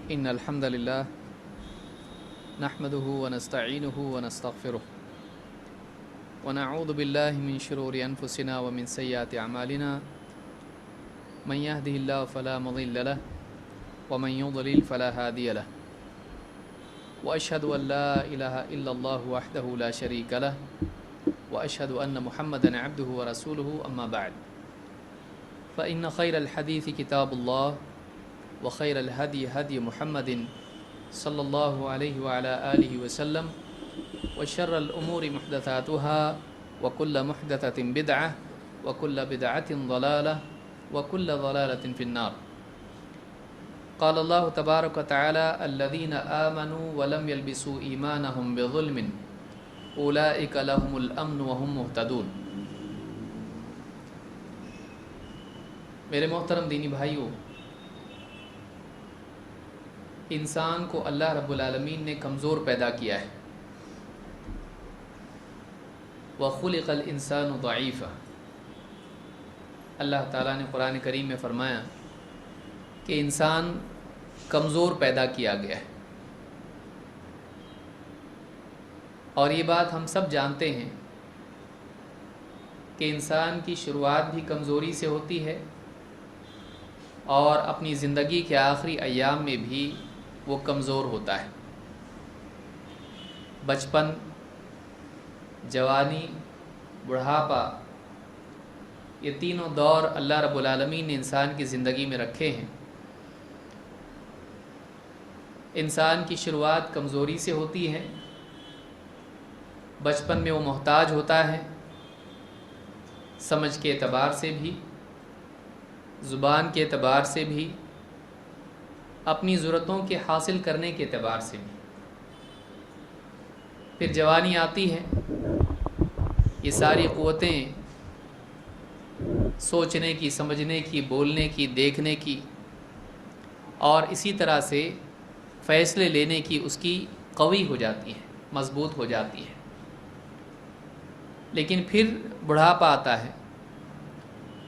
إن الحمد لله نحمده ونستعينه ونستغفره ونعوذ بالله من شرور أنفسنا ومن سيئات أعمالنا من يهده الله فلا مضل له ومن يضلل فلا هادي له وأشهد أن لا إله إلا الله وحده لا شريك له وأشهد أن محمدا عبده ورسوله أما بعد فإن خير الحديث كتاب الله وخير الهدي هدي محمد صلى الله عليه وعلى آله وسلم وشر الأمور محدثاتها وكل محدثة بدعة وكل بدعة ضلالة وكل ضلالة في النار. قال الله تبارك وتعالى الذين آمنوا ولم يلبسوا إيمانهم بظلم أولئك لهم الأمن وهم مهتدون. میرے محترم دینی بھائیوں، انسان کو اللہ رب العالمین نے کمزور پیدا کیا ہے. وَخُلِقَ الْإِنسَانُ ضَعِيفًا. اللہ تعالیٰ نے قرآن کریم میں فرمایا کہ انسان کمزور پیدا کیا گیا ہے، اور یہ بات ہم سب جانتے ہیں کہ انسان کی شروعات بھی کمزوری سے ہوتی ہے اور اپنی زندگی کے آخری ایام میں بھی وہ کمزور ہوتا ہے. بچپن، جوانی، بڑھاپا، یہ تینوں دور اللہ رب العالمین نے انسان کی زندگی میں رکھے ہیں. انسان کی شروعات کمزوری سے ہوتی ہے. بچپن میں وہ محتاج ہوتا ہے، سمجھ کے اعتبار سے بھی، زبان کے اعتبار سے بھی، اپنی ضرورتوں کے حاصل کرنے کے اعتبار سے بھی. پھر جوانی آتی ہے، یہ ساری قوتیں سوچنے کی، سمجھنے کی، بولنے کی، دیکھنے کی اور اسی طرح سے فیصلے لینے کی اس کی قوی ہو جاتی ہیں، مضبوط ہو جاتی ہیں. لیکن پھر بڑھاپا آتا ہے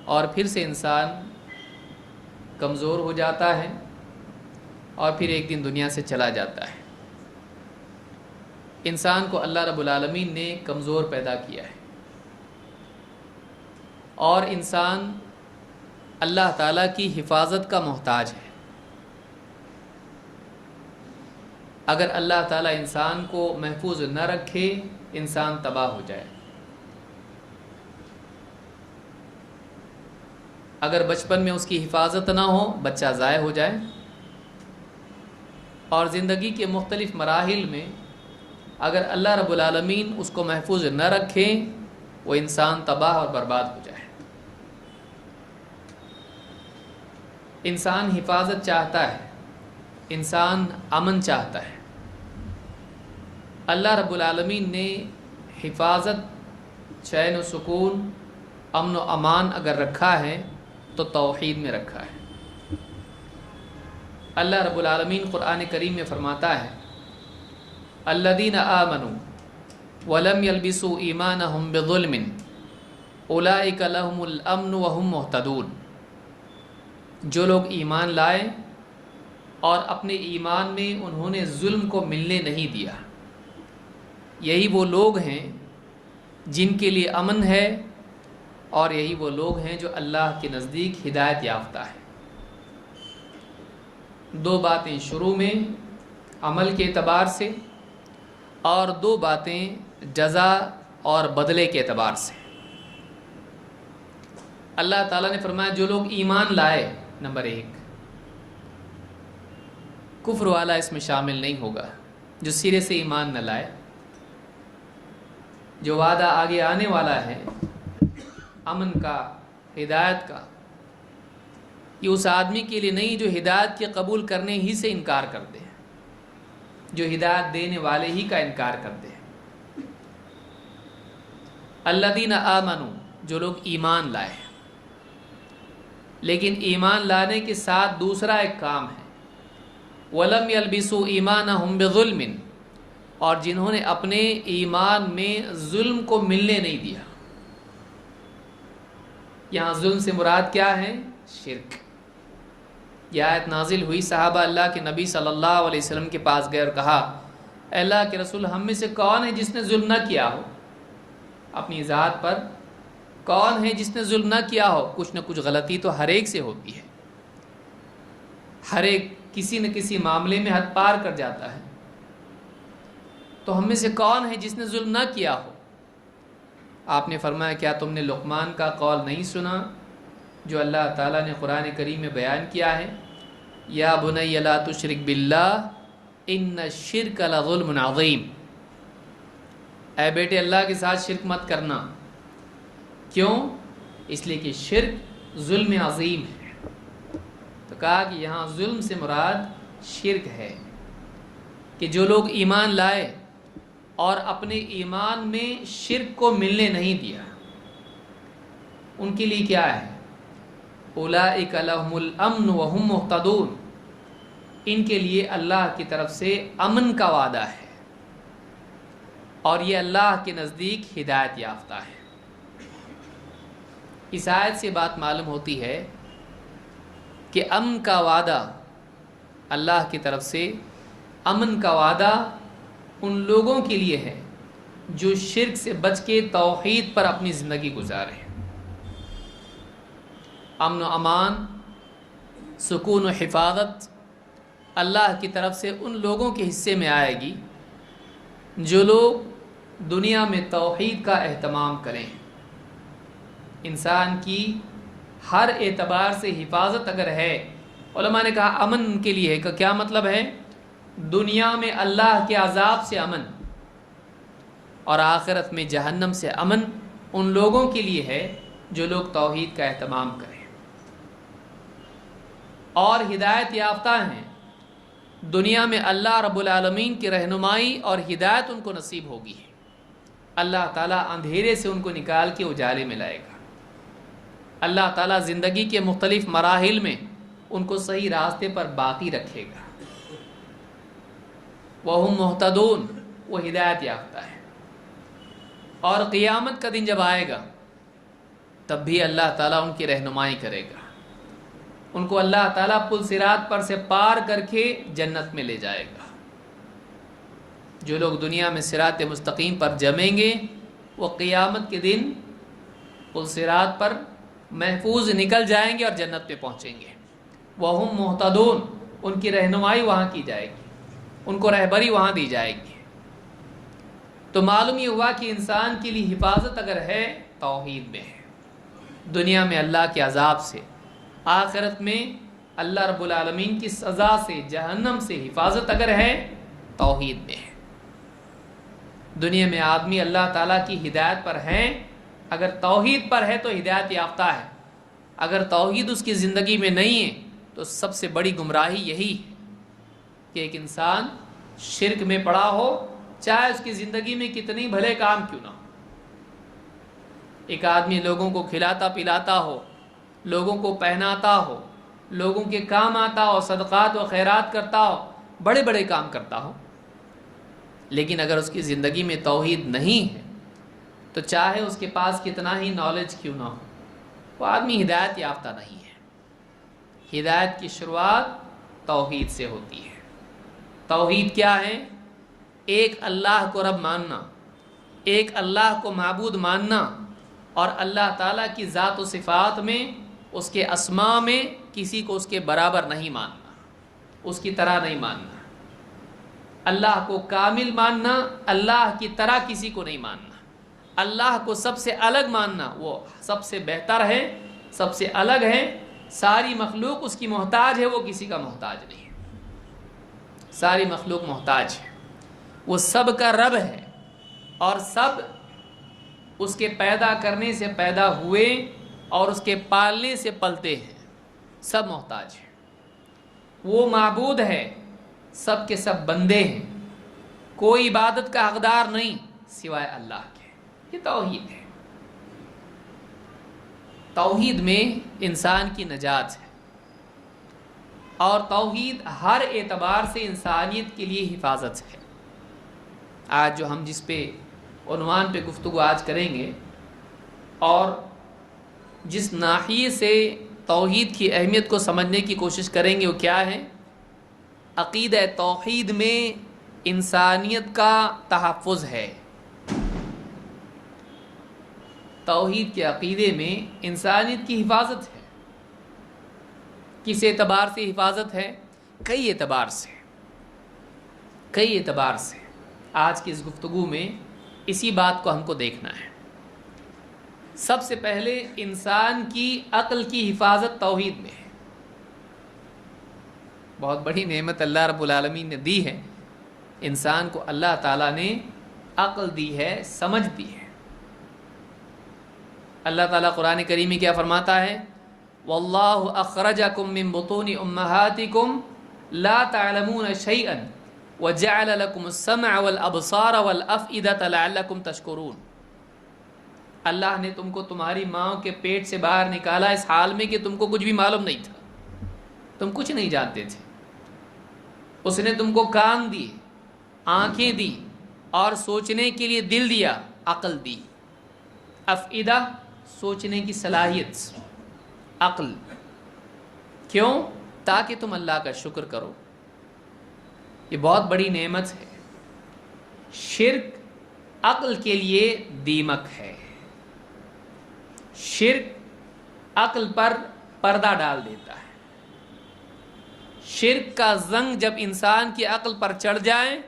اور پھر سے انسان کمزور ہو جاتا ہے اور پھر ایک دن دنیا سے چلا جاتا ہے. انسان کو اللہ رب العالمین نے کمزور پیدا کیا ہے، اور انسان اللہ تعالیٰ کی حفاظت کا محتاج ہے. اگر اللہ تعالیٰ انسان کو محفوظ نہ رکھے، انسان تباہ ہو جائے. اگر بچپن میں اس کی حفاظت نہ ہو، بچہ ضائع ہو جائے، اور زندگی کے مختلف مراحل میں اگر اللہ رب العالمین اس کو محفوظ نہ رکھے، وہ انسان تباہ اور برباد ہو جائے. انسان حفاظت چاہتا ہے، انسان امن چاہتا ہے. اللہ رب العالمین نے حفاظت، چین و سکون، امن و امان اگر رکھا ہے تو توحید میں رکھا ہے. اللہ رب العالمین قرآن کریم میں فرماتا ہے الذین آمنوا ولم یلبسوا ایمانہم بظلم اولئک لہم الامن وہم مہتدون. جو لوگ ایمان لائے اور اپنے ایمان میں انہوں نے ظلم کو ملنے نہیں دیا، یہی وہ لوگ ہیں جن کے لیے امن ہے، اور یہی وہ لوگ ہیں جو اللہ کے نزدیک ہدایت یافتہ ہے. دو باتیں شروع میں عمل کے اعتبار سے، اور دو باتیں جزا اور بدلے کے اعتبار سے. اللہ تعالیٰ نے فرمایا جو لوگ ایمان لائے، نمبر 1، کفر والا اس میں شامل نہیں ہوگا. جو سرے سے ایمان نہ لائے، جو وعدہ آگے آنے والا ہے امن کا، ہدایت کا، یہ اس آدمی کے لیے نہیں جو ہدایت کے قبول کرنے ہی سے انکار کرتے ہیں، جو ہدایت دینے والے ہی کا انکار کرتے ہیں. الذین آمنوا، جو لوگ ایمان لائے، لیکن ایمان لانے کے ساتھ دوسرا ایک کام ہے وَلَمْ يَلْبِسُوا إِيمَانَهُمْ بِظُلْمٍ، اور جنہوں نے اپنے ایمان میں ظلم کو ملنے نہیں دیا. یہاں ظلم سے مراد کیا ہے؟ شرک. یہ آیت نازل ہوئی، صحابہ اللہ کے نبی صلی اللہ علیہ وسلم کے پاس گئے اور کہا اے اللہ کے رسول، ہم میں سے کون ہے جس نے ظلم نہ کیا ہو اپنی ذات پر؟ کون ہے جس نے ظلم نہ کیا ہو؟ کچھ نہ کچھ غلطی تو ہر ایک سے ہوتی ہے، ہر ایک کسی نہ کسی معاملے میں حد پار کر جاتا ہے، تو ہم میں سے کون ہے جس نے ظلم نہ کیا ہو؟ آپ نے فرمایا کیا تم نے لقمان کا قول نہیں سنا جو اللہ تعالیٰ نے قرآن کریم میں بیان کیا ہے، یا بنی لا تشرک باللہ ان الشرک لظلم عظیم، اے بیٹے اللہ کے ساتھ شرک مت کرنا۔ کیوں؟ اس لیے کہ شرک ظلم عظیم ہے۔ تو کہا کہ یہاں ظلم سے مراد شرک ہے، کہ جو لوگ ایمان لائے اور اپنے ایمان میں شرک کو ملنے نہیں دیا، ان کے لیے کیا ہے؟ اولئک لہم الامن وہم مہتدون، ان کے لیے اللہ کی طرف سے امن کا وعدہ ہے اور یہ اللہ کے نزدیک ہدایت یافتہ ہے۔ اس آیت سے بات معلوم ہوتی ہے کہ امن کا وعدہ اللہ کی طرف سے، امن کا وعدہ ان لوگوں کے لیے ہے جو شرک سے بچ کے توحید پر اپنی زندگی گزارے۔ امن و امان، سکون و حفاظت اللہ کی طرف سے ان لوگوں کے حصے میں آئے گی جو لوگ دنیا میں توحید کا اہتمام کریں۔ انسان کی ہر اعتبار سے حفاظت اگر ہے، علماء نے کہا امن کے لیے ہے، کہ کیا مطلب ہے؟ دنیا میں اللہ کے عذاب سے امن اور آخرت میں جہنم سے امن ان لوگوں کے لیے ہے جو لوگ توحید کا اہتمام کریں اور ہدایت یافتہ ہیں۔ دنیا میں اللہ رب العالمین کی رہنمائی اور ہدایت ان کو نصیب ہوگی، اللہ تعالیٰ اندھیرے سے ان کو نکال کے اجالے میں لائے گا، اللہ تعالیٰ زندگی کے مختلف مراحل میں ان کو صحیح راستے پر باقی رکھے گا۔ وہم مہتدون، وہ ہدایت یافتہ ہے۔ اور قیامت کا دن جب آئے گا تب بھی اللہ تعالیٰ ان کی رہنمائی کرے گا، ان کو اللہ تعالیٰ پل صراط پر سے پار کر کے جنت میں لے جائے گا۔ جو لوگ دنیا میں صراط مستقیم پر جمیں گے وہ قیامت کے دن پل صراط پر محفوظ نکل جائیں گے اور جنت میں پہنچیں گے۔ وہم مہتدون، ان کی رہنمائی وہاں کی جائے گی، ان کو رہبری وہاں دی جائے گی۔ تو معلوم یہ ہوا کہ انسان کے لیے حفاظت اگر ہے توحید میں ہے، دنیا میں اللہ کے عذاب سے، آخرت میں اللہ رب العالمین کی سزا سے، جہنم سے حفاظت اگر ہے توحید میں ہے۔ دنیا میں آدمی اللہ تعالیٰ کی ہدایت پر ہے، اگر توحید پر ہے تو ہدایت یافتہ ہے، اگر توحید اس کی زندگی میں نہیں ہے تو سب سے بڑی گمراہی یہی ہے کہ ایک انسان شرک میں پڑا ہو، چاہے اس کی زندگی میں کتنی بھلے کام کیوں نہ ہو۔ ایک آدمی لوگوں کو کھلاتا پلاتا ہو، لوگوں کو پہناتا ہو، لوگوں کے کام آتا ہو، صدقات و خیرات کرتا ہو، بڑے بڑے کام کرتا ہو، لیکن اگر اس کی زندگی میں توحید نہیں ہے تو چاہے اس کے پاس کتنا ہی نالج کیوں نہ ہو، وہ آدمی ہدایت یافتہ نہیں ہے۔ ہدایت کی شروعات توحید سے ہوتی ہے۔ توحید کیا ہے؟ ایک اللہ کو رب ماننا، ایک اللہ کو معبود ماننا، اور اللہ تعالیٰ کی ذات و صفات میں، اس کے اسماء میں کسی کو اس کے برابر نہیں ماننا، اس کی طرح نہیں ماننا۔ اللہ کو کامل ماننا، اللہ کی طرح کسی کو نہیں ماننا۔ اللہ کو سب سے الگ ماننا، وہ سب سے بہتر ہے، سب سے الگ ہے، ساری مخلوق اس کی محتاج ہے، وہ کسی کا محتاج نہیں ہے۔ ساری مخلوق محتاج ہے، وہ سب کا رب ہے، اور سب اس کے پیدا کرنے سے پیدا ہوئے اور اس کے پالنے سے پلتے ہیں، سب محتاج ہیں۔ وہ معبود ہے، سب کے سب بندے ہیں، کوئی عبادت کا حقدار نہیں سوائے اللہ کے۔ یہ توحید ہے۔ توحید میں انسان کی نجات ہے، اور توحید ہر اعتبار سے انسانیت کے لیے حفاظت ہے۔ آج جو ہم جس پہ عنوان پہ گفتگو آج کریں گے، اور جس ناحیے سے توحید کی اہمیت کو سمجھنے کی کوشش کریں گے وہ کیا ہے؟ عقیدہ توحید میں انسانیت کا تحفظ ہے. توحید کے عقیدے میں انسانیت کی حفاظت ہے. کس اعتبار سے حفاظت ہے؟ کئی اعتبار سے. آج کی اس گفتگو میں اسی بات کو ہم کو دیکھنا ہے. سب سے پہلے انسان کی عقل کی حفاظت توحید میں ہے. بہت بڑی نعمت اللہ رب العالمین نے دی ہے. انسان کو اللہ تعالیٰ نے عقل دی ہے، سمجھ دی ہے. اللہ تعالیٰ قرآن کریم میں کیا فرماتا ہے؟ واللہ اخرجکم من بطون امہاتکم لا تعلمون شیئا وجعل لکم السمع والابصار والافئدة لعلکم تشکرون. اللہ نے تم کو تمہاری ماں کے پیٹ سے باہر نکالا اس حال میں کہ تم کو کچھ بھی معلوم نہیں تھا، تم کچھ نہیں جانتے تھے. اس نے تم کو کان دی، آنکھیں دی، اور سوچنے کے لیے دل دیا، عقل دی. افئدہ سوچنے کی صلاحیت، عقل. کیوں؟ تاکہ تم اللہ کا شکر کرو. یہ بہت بڑی نعمت ہے. شرک عقل کے لیے دیمک ہے. شرک عقل پر پردہ ڈال دیتا ہے. شرک کا زنگ جب انسان کی عقل پر چڑھ جائے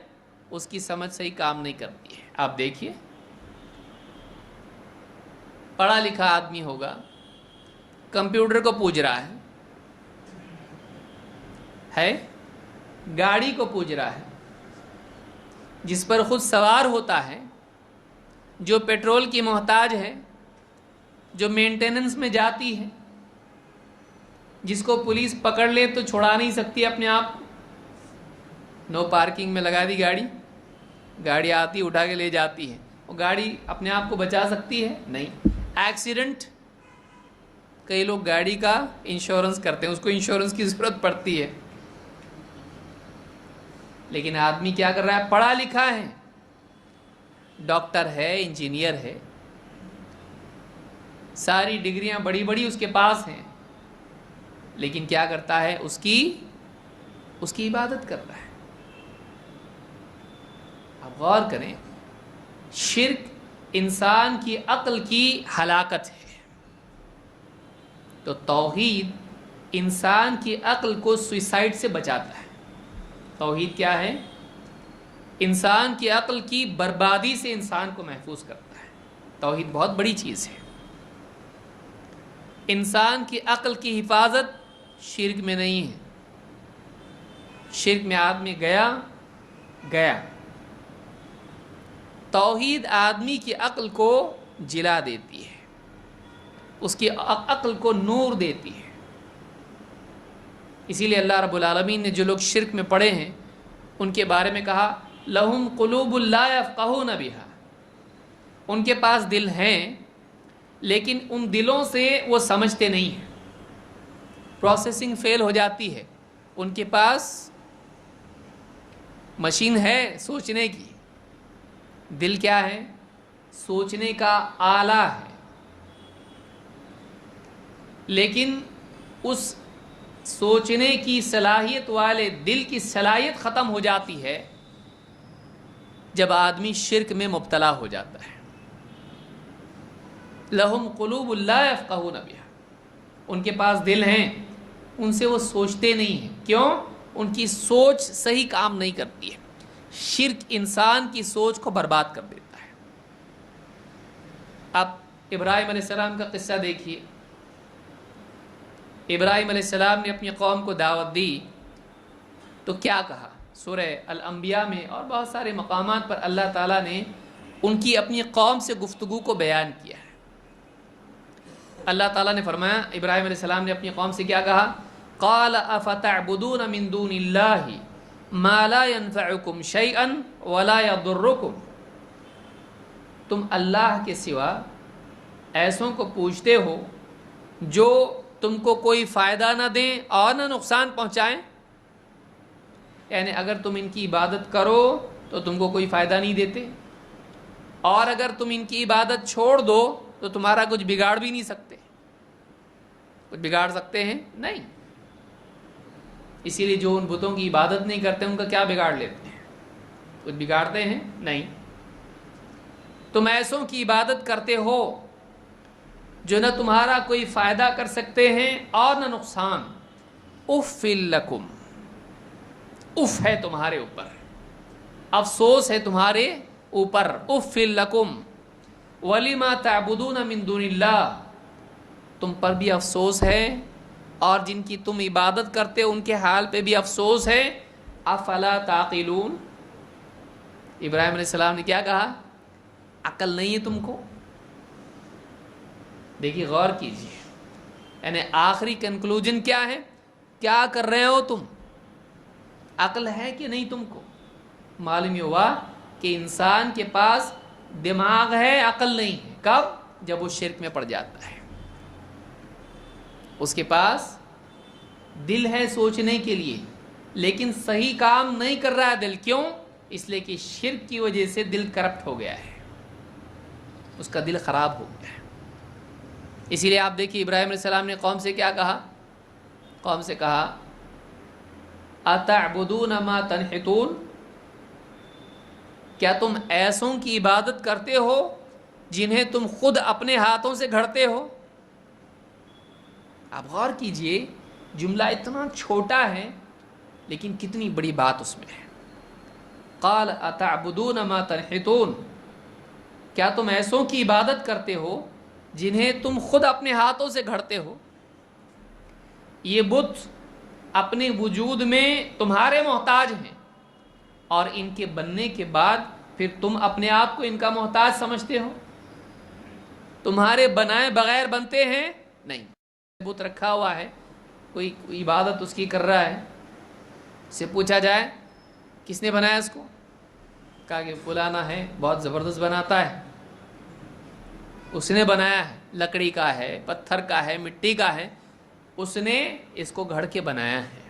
اس کی سمجھ صحیح کام نہیں کرتی ہے. آپ دیکھیے، پڑھا لکھا آدمی ہوگا، کمپیوٹر کو پوج رہا ہے، گاڑی کو پوج رہا ہے، جس پر خود سوار ہوتا ہے، جو پیٹرول کی محتاج ہے، جو مینٹیننس میں جاتی ہے، جس کو پولیس پکڑ لے تو چھڑا نہیں سکتی اپنے آپ. نو پارکنگ میں لگا دی گاڑی آتی اٹھا کے لے جاتی ہے. وہ گاڑی اپنے آپ کو بچا سکتی ہے؟ نہیں. ایکسیڈنٹ، کئی لوگ گاڑی کا انشورنس کرتے ہیں، اس کو انشورنس کی ضرورت پڑتی ہے. لیکن آدمی کیا کر رہا ہے؟ پڑھا لکھا ہے، ڈاکٹر ہے، انجینئر ہے، ساری ڈگریاں بڑی بڑی اس کے پاس ہیں، لیکن کیا کرتا ہے؟ اس کی عبادت کرتا ہے. آپ غور کریں، شرک انسان کی عقل کی ہلاکت ہے. تو توحید انسان کی عقل کو سوئسائڈ سے بچاتا ہے. توحید کیا ہے؟ انسان کی عقل کی بربادی سے انسان کو محفوظ کرتا ہے. توحید بہت بڑی چیز ہے. انسان کی عقل کی حفاظت شرک میں نہیں ہے. شرک میں آدمی گیا. توحید آدمی کی عقل کو جلا دیتی ہے، اس کی عقل کو نور دیتی ہے. اسی لیے اللہ رب العالمین نے جو لوگ شرک میں پڑے ہیں ان کے بارے میں کہا لہم قلوب لا یفقہون بہا. ان کے پاس دل ہیں لیکن ان دلوں سے وہ سمجھتے نہیں ہیں، پروسیسنگ فیل ہو جاتی ہے. ان کے پاس مشین ہے سوچنے کی، دل کیا ہے؟ سوچنے کا آلہ ہے. لیکن اس سوچنے کی صلاحیت والے دل کی صلاحیت ختم ہو جاتی ہے جب آدمی شرک میں مبتلا ہو جاتا ہے. لہم قلوب لا یفقہون بہا. ان کے پاس دل ہیں، ان سے وہ سوچتے نہیں ہیں. کیوں؟ ان کی سوچ صحیح کام نہیں کرتی ہے. شرک انسان کی سوچ کو برباد کر دیتا ہے. اب ابراہیم علیہ السلام کا قصہ دیکھیے. ابراہیم علیہ السلام نے اپنی قوم کو دعوت دی تو کیا کہا؟ سورہ الانبیاء میں اور بہت سارے مقامات پر اللہ تعالیٰ نے ان کی اپنی قوم سے گفتگو کو بیان کیا ہے. اللہ تعالیٰ نے فرمایا، ابراہیم علیہ السلام نے اپنی قوم سے کیا کہا؟ قال افتعبدون من دون اللہ ما لا ينفعکم شیئا ولا یضرکم. تم اللہ کے سوا ایسوں کو پوجتے ہو جو تم کو کوئی فائدہ نہ دیں اور نہ نقصان پہنچائیں. یعنی اگر تم ان کی عبادت کرو تو تم کو کوئی فائدہ نہیں دیتے، اور اگر تم ان کی عبادت چھوڑ دو تو تمہارا کچھ بگاڑ بھی نہیں سکتے. کچھ بگاڑ سکتے ہیں؟ نہیں. اسی لیے جو ان بتوں کی عبادت نہیں کرتے ان کا کیا بگاڑ لیتے ہیں؟ کچھ بگاڑتے ہیں؟ نہیں. تم ایسوں کی عبادت کرتے ہو جو نہ تمہارا کوئی فائدہ کر سکتے ہیں اور نہ نقصان. اف لکم، اف ہے تمہارے اوپر، افسوس ہے تمہارے اوپر. اف لکم ولما تعبدون من دون اللہ، تم پر بھی افسوس ہے اور جن کی تم عبادت کرتے ان کے حال پہ بھی افسوس ہے. افلا تعقلون، ابراہیم علیہ السلام نے کیا کہا؟ عقل نہیں ہے تم کو؟ دیکھیے غور کیجیے، یعنی آخری کنکلوژن کیا ہے؟ کیا کر رہے ہو تم؟ عقل ہے کہ نہیں تم کو؟ معلوم یہ ہوا کہ انسان کے پاس دماغ ہے، عقل نہیں ہے. کب؟ جب وہ شرک میں پڑ جاتا ہے. اس کے پاس دل ہے سوچنے کے لیے، لیکن صحیح کام نہیں کر رہا ہے دل. کیوں؟ اس لیے کہ شرک کی وجہ سے دل کرپٹ ہو گیا ہے، اس کا دل خراب ہو گیا ہے. اسی لیے آپ دیکھیے ابراہیم علیہ السلام نے قوم سے کیا کہا؟ قوم سے کہا اتعبدون ما تنحتون، کیا تم ایسوں کی عبادت کرتے ہو جنہیں تم خود اپنے ہاتھوں سے گھڑتے ہو؟ آپ غور کیجئے، جملہ اتنا چھوٹا ہے لیکن کتنی بڑی بات اس میں ہے. قال اتعبدون ما تنحتون، کیا تم ایسوں کی عبادت کرتے ہو جنہیں تم خود اپنے ہاتھوں سے گھڑتے ہو؟ یہ بت اپنے وجود میں تمہارے محتاج ہیں اور ان کے بننے کے بعد پھر تم اپنے آپ کو ان کا محتاج سمجھتے ہو. تمہارے بنائے بغیر بنتے ہیں نہیں. بت رکھا ہوا ہے، کوئی عبادت اس کی کر رہا ہے، اس سے پوچھا جائے کس نے بنایا اس کو؟ کہا کہ فلانا ہے، بہت زبردست بناتا ہے، اس نے بنایا ہے. لکڑی کا ہے، پتھر کا ہے، مٹی کا ہے، اس نے اس کو گھڑ کے بنایا ہے.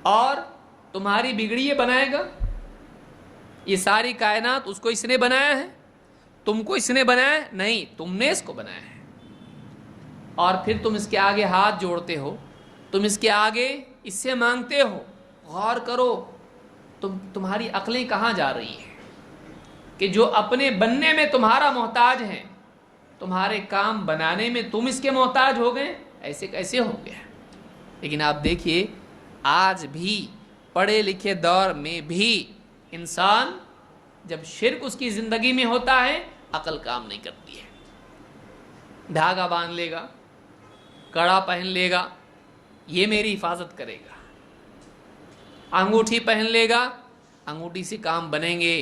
اور تمہاری بگڑی یہ بنائے گا؟ یہ ساری کائنات اس کو اس نے بنایا ہے، تم کو اس نے بنایا ہے؟ نہیں، تم نے اس کو بنایا ہے. اور پھر تم اس کے آگے ہاتھ جوڑتے ہو، تم اس کے آگے اس سے مانگتے ہو. غور کرو تمہاری عقلیں کہاں جا رہی ہیں کہ جو اپنے بننے میں تمہارا محتاج ہے، تمہارے کام بنانے میں تم اس کے محتاج ہو گئے. ایسے کیسے ہو گیا؟ لیکن آپ دیکھیے آج بھی پڑھے لکھے دور میں بھی انسان جب شرک اس کی زندگی میں ہوتا ہے عقل کام نہیں کرتی ہے. دھاگا باندھ لے گا، کڑا پہن لے گا، یہ میری حفاظت کرے گا. انگوٹھی پہن لے گا، انگوٹھی سے کام بنیں گے،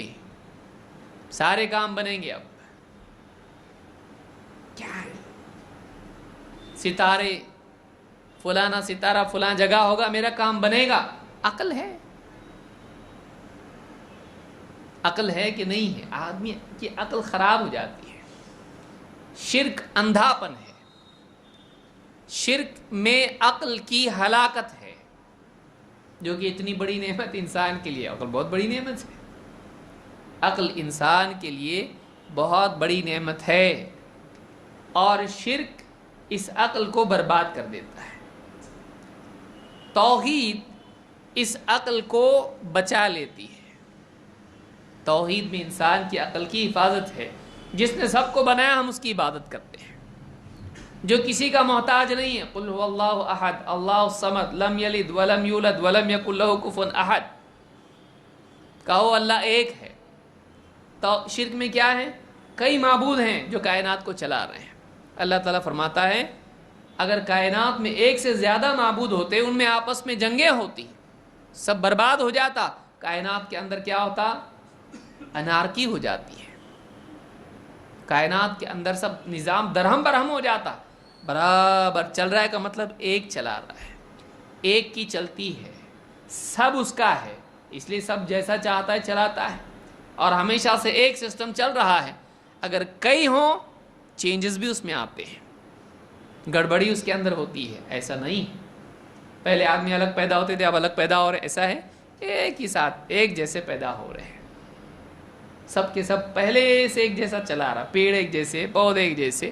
سارے کام بنیں گے. اب کیا ہے؟ ستارے، فلانا ستارہ فلان جگہ ہوگا، میرا کام بنے گا. عقل ہے؟ عقل ہے کہ نہیں ہے؟ آدمی کی عقل خراب ہو جاتی ہے. شرک اندھا پن ہے، شرک میں عقل کی ہلاکت ہے، جو کہ اتنی بڑی نعمت انسان کے لیے. عقل بہت بڑی نعمت ہے، عقل انسان کے لیے بہت بڑی نعمت ہے، اور شرک اس عقل کو برباد کر دیتا ہے. توحید اس عقل کو بچا لیتی ہے. توحید میں انسان کی عقل کی حفاظت ہے. جس نے سب کو بنایا ہم اس کی عبادت کرتے ہیں، جو کسی کا محتاج نہیں ہے. قل هو اللہ احد اللہ الصمد لم یلد ولم یولد ولم یکن له کفوا احد. کہو اللہ ایک ہے. تو شرک میں کیا ہے؟ کئی معبود ہیں جو کائنات کو چلا رہے ہیں. اللہ تعالیٰ فرماتا ہے اگر کائنات میں ایک سے زیادہ معبود ہوتے، ان میں آپس میں جنگیں ہوتی، سب برباد ہو جاتا. کائنات کے اندر کیا ہوتا؟ انارکی ہو جاتی ہے. کائنات کے اندر سب نظام درہم برہم ہو جاتا. برابر چل رہا ہے کا مطلب ایک چلا رہا ہے، ایک کی چلتی ہے، سب اس کا ہے، اس لیے سب جیسا چاہتا ہے چلاتا ہے، اور ہمیشہ سے ایک سسٹم چل رہا ہے. اگر کئی ہوں چینجز بھی اس میں آتے ہیں، گڑبڑی اس کے اندر ہوتی ہے. ایسا نہیں، پہلے آدمی الگ پیدا ہوتے تھے، اب الگ پیدا ہو رہے. ایسا ہے ایک ہی ساتھ ایک جیسے پیدا ہو رہے ہیں، سب کے سب پہلے سے ایک جیسا چلا رہا. پیڑ ایک جیسے، پودے ایک جیسے.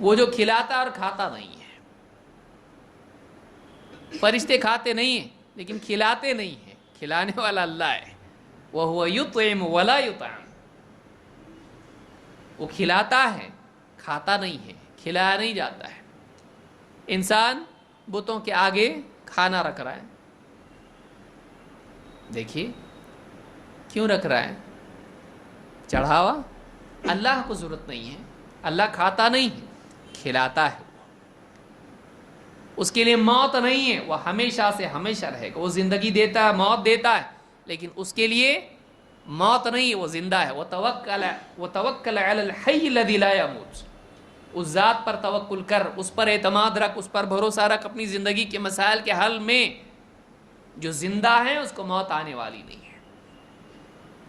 وہ جو کھلاتا اور کھاتا نہیں ہے. فرشتے کھاتے نہیں ہیں لیکن کھلاتے نہیں ہیں، کھلانے والا اللہ ہے. وَهُوَ يُطْعِمُ وَلَا يُطْعَمُ. وہ کھلاتا ہے، کھاتا نہیں ہے، کھلایا نہیں جاتا ہے. انسان بتوں کے آگے کھانا رکھ رہا ہے. دیکھیے کیوں رکھ رہا ہے؟ چڑھاوا. اللہ کو ضرورت نہیں ہے. اللہ کھاتا نہیں ہے، کھلاتا ہے. اس کے لیے موت نہیں ہے، وہ ہمیشہ سے ہمیشہ رہے گا. وہ زندگی دیتا ہے، موت دیتا ہے، لیکن اس کے لیے موت نہیں ہے، وہ زندہ ہے. وَتَوَكَّلَ عَلَى الْحَيِّ الَّذِي لَا يَمُوتُ. اس ذات پر توکل کر، اس پر اعتماد رکھ، اس پر بھروسہ رکھ اپنی زندگی کے مسائل کے حل میں. جو زندہ ہے اس کو موت آنے والی نہیں ہے.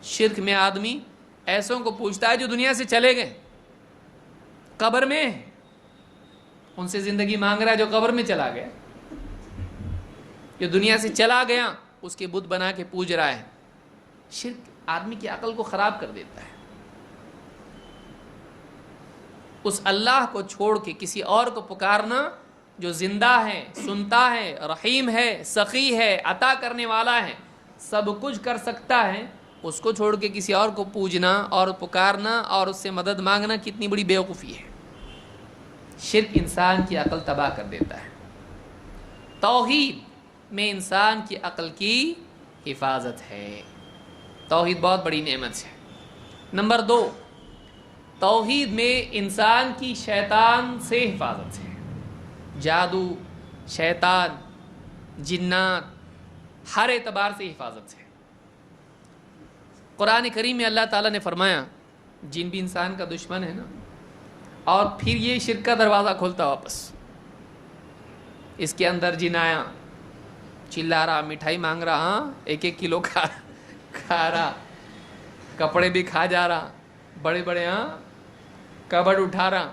شرک میں آدمی ایسوں کو پوچھتا ہے جو دنیا سے چلے گئے، قبر میں ان سے زندگی مانگ رہا ہے جو قبر میں چلا گیا. جو دنیا سے چلا گیا اس کے بت بنا کے پوج رہا ہے. شرک آدمی کی عقل کو خراب کر دیتا ہے. اس اللہ کو چھوڑ کے کسی اور کو پکارنا جو زندہ ہے، سنتا ہے، رحیم ہے، سخی ہے، عطا کرنے والا ہے، سب کچھ کر سکتا ہے، اس کو چھوڑ کے کسی اور کو پوجنا اور پکارنا اور اس سے مدد مانگنا کتنی بڑی بیوقوفی ہے. شرک انسان کی عقل تباہ کر دیتا ہے. توحید میں انسان کی عقل کی حفاظت ہے. توحید بہت بڑی نعمت ہے. نمبر 2، توحید میں انسان کی شیطان سے حفاظت ہے. جادو، شیطان، جنات، ہر اعتبار سے حفاظت ہے. قرآن کریم میں اللہ تعالیٰ نے فرمایا جن بھی انسان کا دشمن ہے نا، اور پھر یہ شرک کا دروازہ کھولتا واپس. اس کے اندر جن آیا، چلا رہا، مٹھائی مانگ رہا، ہاں 1-1 کلو کھا رہا، کپڑے بھی کھا جا رہا، بڑے بڑے کبڈ اٹھا رہا،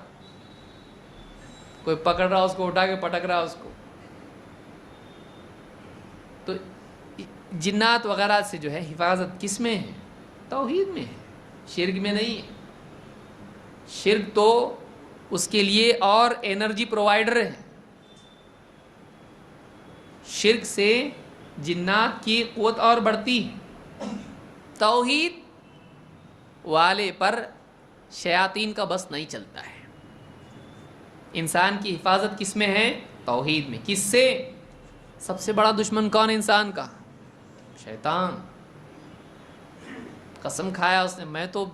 کوئی پکڑ رہا اس کو اٹھا کے پٹک رہا اس کو. تو جنات وغیرہ سے جو ہے حفاظت کس میں ہے؟ توحید میں ہے، شرک میں نہیں ہے. شرک تو اس کے لیے اور انرجی پرووائڈر ہے. شرک سے جنات کی قوت اور بڑھتی ہے. توحید والے پر شیاطین کا بس نہیں چلتا ہے. انسان کی حفاظت کس میں ہے؟ توحید میں. کس سے؟ سب سے بڑا دشمن کون ہے انسان کا؟ شیطان. قسم کھایا اس نے، میں تو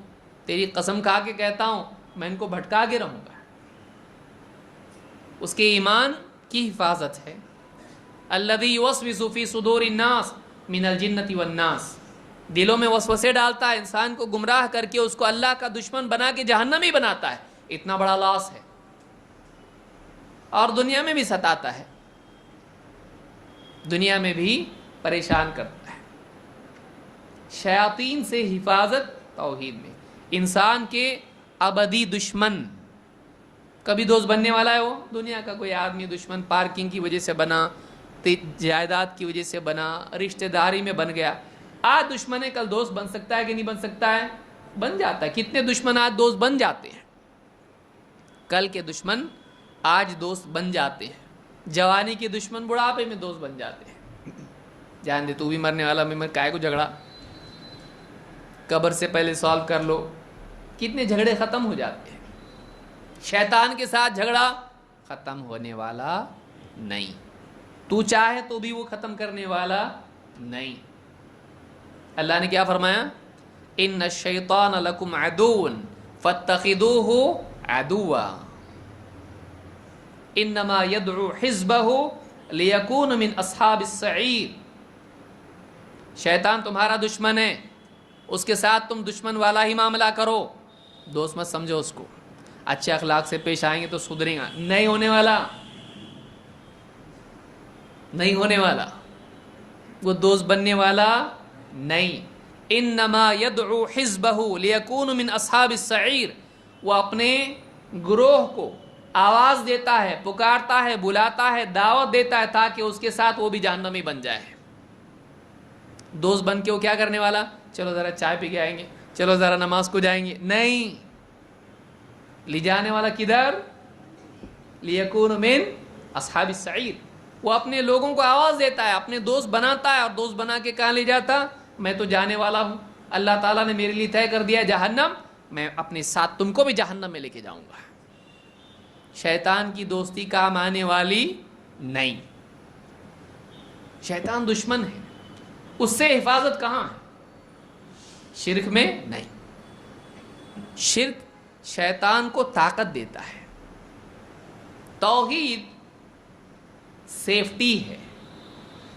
تیری قسم کھا کے کہتا ہوں میں ان کو بھٹکا کے رہوں گا. اس کے ایمان کی حفاظت ہے. الذی یوسوس فی صدور الناس من الجنۃ والناس. دلوں میں وسوسے ڈالتا ہے، انسان کو گمراہ کر کے اس کو اللہ کا دشمن بنا کے جہنمی بناتا ہے. اتنا بڑا لاس ہے. اور دنیا میں بھی ستاتا ہے، دنیا میں بھی پریشان کرتا ہے. شیاطین سے حفاظت توحید میں. انسان کے ابدی دشمن، کبھی دوست بننے والا ہے وہ دنیا کا کوئی آدمی دشمن پارکنگ کی وجہ سے بنا، جائیداد کی وجہ سے بنا، رشتہ داری میں بن گیا. آج دشمن ہے کل دوست بن سکتا ہے کہ نہیں بن سکتا ہے؟ بن جاتا ہے. کتنے دشمن آج دوست بن جاتے ہیں، کل کے دشمن آج دوست بن جاتے ہیں. جوانی کے دشمن بڑھاپے میں دوست بن جاتے ہیں. جان دے تو بھی مرنے والا، میں کائے کو جھگڑا، قبر سے پہلے سالو کر لو. کتنے جھگڑے ختم ہو جاتے ہیں. شیطان کے ساتھ جھگڑا ختم ہونے والا نہیں. تو چاہے تو بھی وہ ختم کرنے والا نہیں. اللہ نے کیا فرمایا؟ ان الشیطان لکم عدو فاتخذوہ عدوا انما یدعو حزبہ لیکون من اصحاب السعیر. شیطان تمہارا دشمن ہے، اس کے ساتھ تم دشمن والا ہی معاملہ کرو. دوست مت سمجھو اس کو. اچھے اخلاق سے پیش آئیں گے تو سدھرے گا. نہیں ہونے والا، نہیں ہونے والا. وہ دوست بننے والا نہیں. انما یدعو حزبہ لیکون من اصحاب السعیر. وہ اپنے گروہ کو آواز دیتا ہے، پکارتا ہے، بلاتا ہے، دعوت دیتا ہے تاکہ اس کے ساتھ وہ بھی جہنمی بن جائے. دوست بن کے وہ کیا کرنے والا؟ چلو ذرا چائے پی کے آئیں گے، چلو ذرا نماز کو جائیں گے. نہیں، لے جانے والا کدھر؟ لیکون من اصحاب السعیر. وہ اپنے لوگوں کو آواز دیتا ہے, اپنے دوست بناتا ہے, اور دوست بنا کے کہاں لے جاتا, میں تو جانے والا ہوں, اللہ تعالیٰ نے میرے لیے طے کر دیا جہنم, میں اپنے ساتھ تم کو بھی جہنم میں لے کے جاؤں گا. شیطان کی دوستی کام آنے والی نہیں. شیطان دشمن ہے, اس سے حفاظت کہاں ہے؟ شرک میں نہیں. شرک شیطان کو طاقت دیتا ہے, توحید سیفٹی ہے,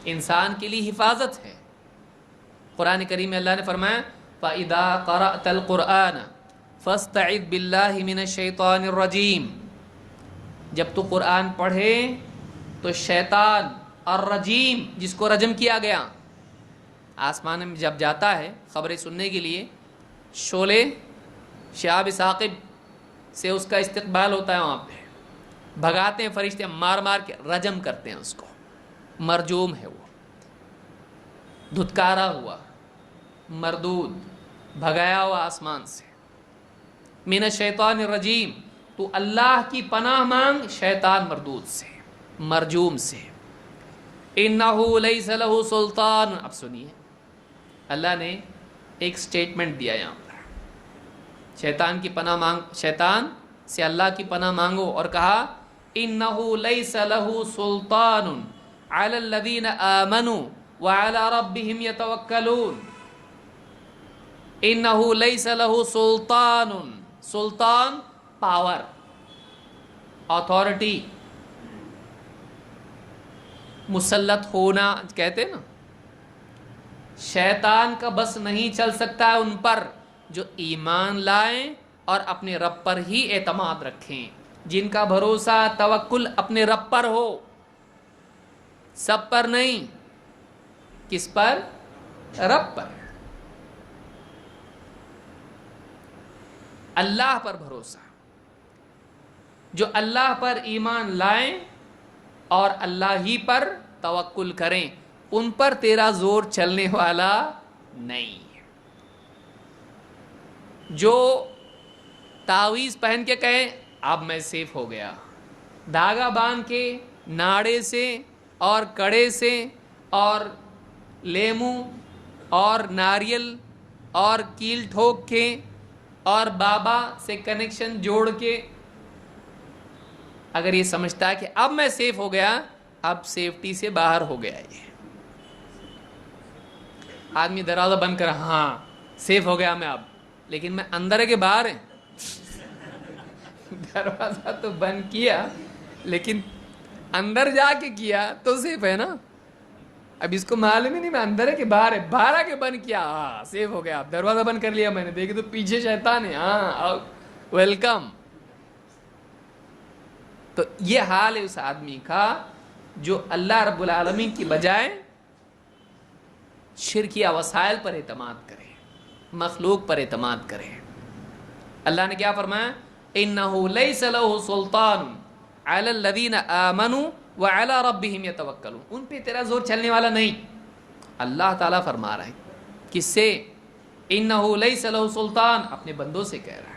انسان کے لیے حفاظت ہے. قرآن کریم میں اللہ نے فرمایا فَإِذَا قَرَأْتَ الْقُرْآنَ فَاسْتَعِذْ بِاللَّهِ مِنَ الشَّيْطَانِ الرَّجِيمِ. جب تو قرآن پڑھے تو شیطان الرجیم, جس کو رجم کیا گیا, آسمان میں جب جاتا ہے خبریں سننے کے لیے, شعلے شہاب ثاقب سے اس کا استقبال ہوتا ہے, وہاں پہ بھگاتے ہیں فرشتے, مار مار کے رجم کرتے ہیں اس کو. مرجوم ہے وہ, دھتکارا ہوا, مردود, بھگایا ہوا آسمان سے. من الشیطان الرجیم, تو اللہ کی پناہ مانگ شیطان مردود سے, مرجوم سے. انہ لیس لہ سلطان. اب سنیے, اللہ نے ایک سٹیٹمنٹ دیا یہاں پر, شیطان کی پناہ مانگ, شیطان سے اللہ کی پناہ مانگو, اور کہا انہ لیس لہ سلطان علی الذین آمنوا وعلی ربہم یتوکلون. انہ لیس لہ سلطان, سلطان پاور, اتھارٹی, مسلط ہونا کہتے ہیں نا. شیطان کا بس نہیں چل سکتا ہے ان پر جو ایمان لائیں اور اپنے رب پر ہی اعتماد رکھیں, جن کا بھروسہ توکل اپنے رب پر ہو, سب پر نہیں. کس پر؟ رب پر. اللہ پر بھروسہ. جو اللہ پر ایمان لائیں اور اللہ ہی پر توکل کریں, ان پر تیرا زور چلنے والا نہیں. جو تعویذ پہن کے کہیں اب میں سیف ہو گیا, دھاگا باندھ کے ناڑے سے اور کڑے سے اور لیمو اور ناریل اور کیل ٹھوک کے اور بابا سے کنیکشن جوڑ کے اگر یہ سمجھتا ہے کہ اب میں سیف ہو گیا, اب سیفٹی سے باہر ہو گیا. یہ آدمی دروازہ بند کر, ہاں سیف ہو گیا میں اب, لیکن میں اندر ہے کہ باہر ہے؟ دروازہ تو بند کیا لیکن اندر جا کے کیا تو سیف ہے نا. اب اس کو معلوم ہی نہیں میں اندر ہے کہ باہر ہے, باہر آ کے بند کیا, ہاں سیف ہو گیا. اب دروازہ بند کر لیا میں نے, دیکھے تو پیچھے شیطان ہے, ہاں ویلکم. تو یہ حال ہے اس آدمی کا جو اللہ رب العالمین کی بجائے شرکیہ وسائل پر اعتماد کرے, مخلوق پر اعتماد کرے. اللہ نے کیا فرمایا, انہ لیس لہ سلطان علی الذین آمنوا وعلی ربہم یتوکلون. ان پہ تیرا زور چلنے والا نہیں. اللہ تعالیٰ فرما رہا ہے کس سے؟ انہ لیس لہ سلطان, اپنے بندوں سے کہہ رہا ہے.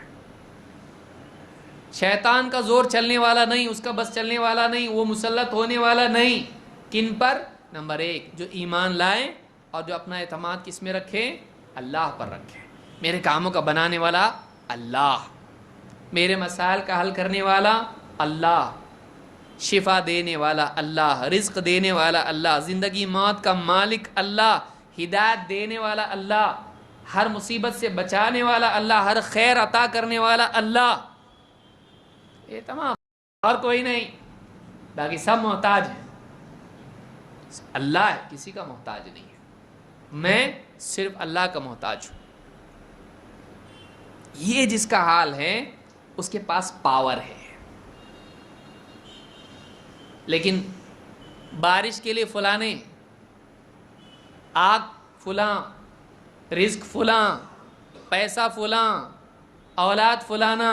شیطان کا زور چلنے والا نہیں, اس کا بس چلنے والا نہیں, وہ مسلط ہونے والا نہیں. کن پر؟ نمبر ایک, جو ایمان لائیں اور جو اپنا اعتماد کس میں رکھیں؟ اللہ پر رکھیں. میرے کاموں کا بنانے والا اللہ, میرے مسائل کا حل کرنے والا اللہ, شفا دینے والا اللہ, رزق دینے والا اللہ, زندگی موت کا مالک اللہ, ہدایت دینے والا اللہ, ہر مصیبت سے بچانے والا اللہ, ہر خیر عطا کرنے والا اللہ. یہ تمام, اور کوئی نہیں. باقی سب محتاج ہیں, اللہ ہے, کسی کا محتاج نہیں ہے. میں صرف اللہ کا محتاج ہوں. یہ جس کا حال ہے اس کے پاس پاور ہے, لیکن بارش کے لیے فلاں نے, آگ فلاں, رزق فلاں, پیسہ فلاں, اولاد فلانا,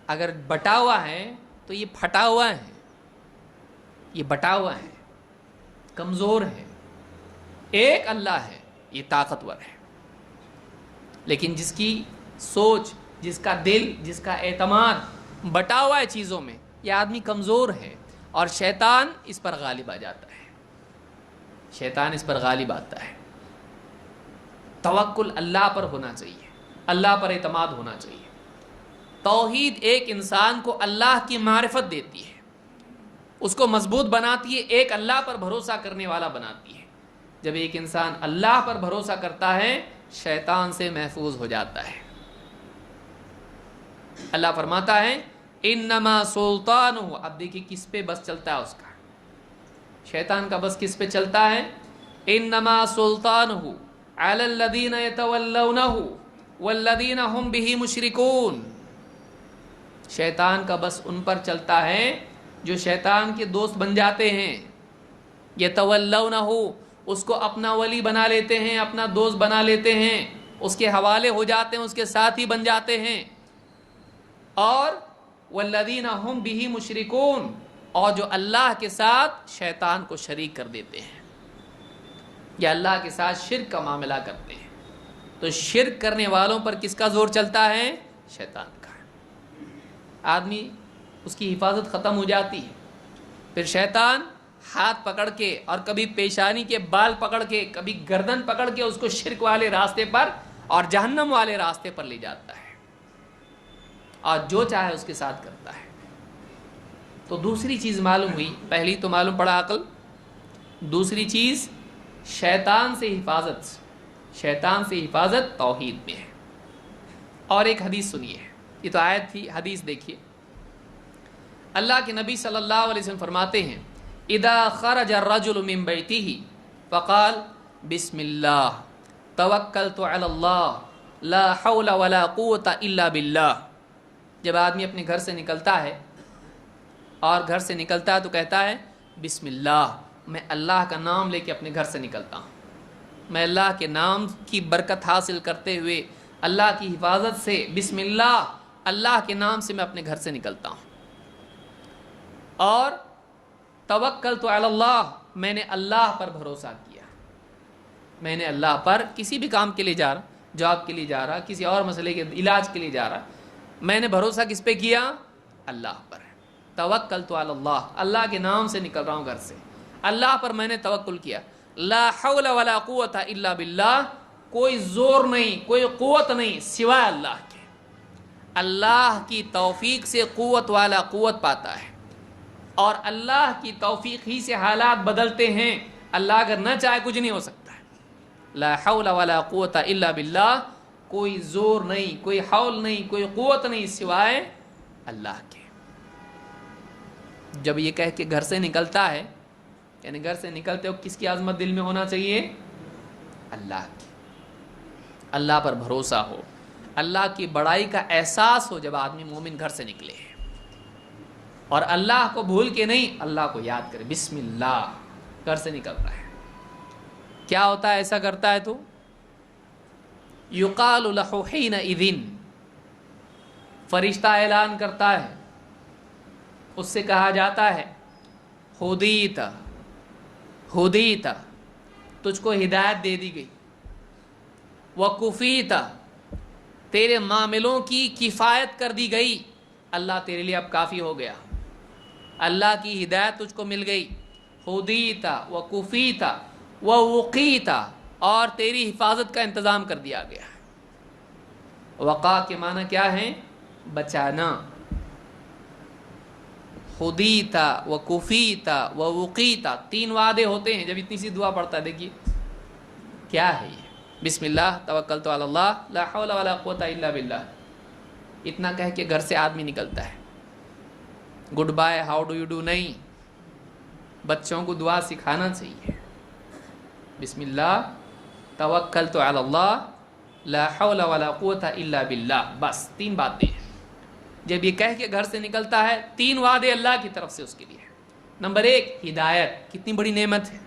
اگر بٹا ہوا ہے تو یہ پھٹا ہوا ہے, یہ بٹا ہوا ہے, کمزور ہے. ایک اللہ ہے, یہ طاقتور ہے. لیکن جس کی سوچ, جس کا دل, جس کا اعتماد بٹا ہوا ہے چیزوں میں, یہ آدمی کمزور ہے اور شیطان اس پر غالب آ جاتا ہے، شیطان اس پر غالب آتا ہے۔ توکل اللہ پر ہونا چاہیے، اللہ پر اعتماد ہونا چاہیے۔ توحید ایک انسان کو اللہ کی معرفت دیتی ہے، اس کو مضبوط بناتی ہے، ایک اللہ پر بھروسہ کرنے والا بناتی ہے۔ جب ایک انسان اللہ پر بھروسہ کرتا ہے شیطان سے محفوظ ہو جاتا ہے۔ اللہ فرماتا ہے انما سلطانہ، اب دیکھیے کس پہ بس چلتا ہے اس کا، شیطان کا بس کس پہ چلتا ہے؟ انما سلطانہ علی الذین یتولونہ والذین هم بہ مشرکون، شیطان کا بس ان پر چلتا ہے جو شیطان کے دوست بن جاتے ہیں، یتولونہ، اس کو اپنا ولی بنا لیتے ہیں، اپنا دوست بنا لیتے ہیں، اس کے حوالے ہو جاتے ہیں، اس کے ساتھی بن جاتے ہیں، اور والذین هم بہ مشرکون، اور جو اللہ کے ساتھ شیطان کو شریک کر دیتے ہیں یا اللہ کے ساتھ شرک کا معاملہ کرتے ہیں۔ تو شرک کرنے والوں پر کس کا زور چلتا ہے؟ شیطان کا۔ آدمی اس کی حفاظت ختم ہو جاتی ہے، پھر شیطان ہاتھ پکڑ کے اور کبھی پیشانی کے بال پکڑ کے کبھی گردن پکڑ کے اس کو شرک والے راستے پر اور جہنم والے راستے پر لے جاتا ہے اور جو چاہے اس کے ساتھ کرتا ہے۔ تو دوسری چیز معلوم ہوئی، پہلی تو معلوم پڑا عقل، دوسری چیز شیطان سے حفاظت، شیطان سے حفاظت توحید میں ہے۔ اور ایک حدیث سنیے، یہ تو آیت تھی، حدیث دیکھیے۔ اللہ کے نبی صلی اللہ علیہ وسلم فرماتے ہیں اذا خرج الرجل من بیتہ فقال بسم اللہ توکلت علی اللہ لا حول ولا قوت الا باللہ، جب آدمی اپنے گھر سے نکلتا ہے اور گھر سے نکلتا ہے تو کہتا ہے بسم اللہ، میں اللہ کا نام لے کے اپنے گھر سے نکلتا ہوں، میں اللہ کے نام کی برکت حاصل کرتے ہوئے اللہ کی حفاظت سے بسم اللہ، اللہ کے نام سے میں اپنے گھر سے نکلتا ہوں۔ اور توکلت علی اللہ، میں نے اللہ پر بھروسہ کیا، میں نے اللہ پر کسی بھی کام کے لیے جا رہا، جاب کے لیے جا رہا، کسی اور مسئلے کے علاج کے لیے جا رہا، میں نے بھروسہ کس پہ کیا؟ اللہ پر۔ توکلت علی اللہ، اللہ کے نام سے نکل رہا ہوں گھر سے، اللہ پر میں نے توکل کیا۔ لا حول ولا قوت الا باللہ، کوئی زور نہیں، کوئی قوت نہیں سوائے اللہ کے۔ اللہ کی توفیق سے قوت والا قوت پاتا ہے، اور اللہ کی توفیق ہی سے حالات بدلتے ہیں، اللہ اگر نہ چاہے کچھ نہیں ہو سکتا ہے۔ لا حول ولا قوت الا باللہ، کوئی زور نہیں، کوئی حول نہیں، کوئی قوت نہیں سوائے اللہ کے۔ جب یہ کہہ کے گھر سے نکلتا ہے، یعنی گھر سے نکلتے ہو کس کی عظمت دل میں ہونا چاہیے؟ اللہ کی، اللہ پر بھروسہ ہو، اللہ کی بڑائی کا احساس ہو جب آدمی مومن گھر سے نکلے، اور اللہ کو بھول کے نہیں، اللہ کو یاد کرے، بسم اللہ، گھر سے نکل رہا ہے۔ کیا ہوتا ہے ایسا کرتا ہے تو؟ یقال لہ حینئذ، فرشتہ اعلان کرتا ہے، اس سے کہا جاتا ہے ہدیت، ہدیت، تجھ کو ہدایت دے دی گئی، وکفیت، تیرے معاملوں کی کفایت کر دی گئی، اللہ تیرے لیے اب کافی ہو گیا، اللہ کی ہدایت تجھ کو مل گئی، ہدیت وکفیت ووقیت، اور تیری حفاظت کا انتظام کر دیا گیا۔ وقا کے معنی کیا ہے؟ بچانا۔ ہدیتا وکفیتا ووقیتا، تین وعدے ہوتے ہیں جب اتنی سی دعا پڑھتا ہے۔ دیکھیے کیا ہے یہ، بسم اللہ توکلت علی اللہ لا حول ولا قوت الا باللہ، اتنا کہہ کے گھر سے آدمی نکلتا ہے۔ Good bye, how do you do نہیں، بچوں کو دعا سکھانا چاہیے۔ بسم اللہ توکلت علی اللہ لا حول ولا قوت الا باللہ، بس تین باتیں ہیں۔ جب یہ کہہ کے گھر سے نکلتا ہے، تین وعدے اللہ کی طرف سے اس کے لیے۔ نمبر ایک، ہدایت، کتنی بڑی نعمت ہے،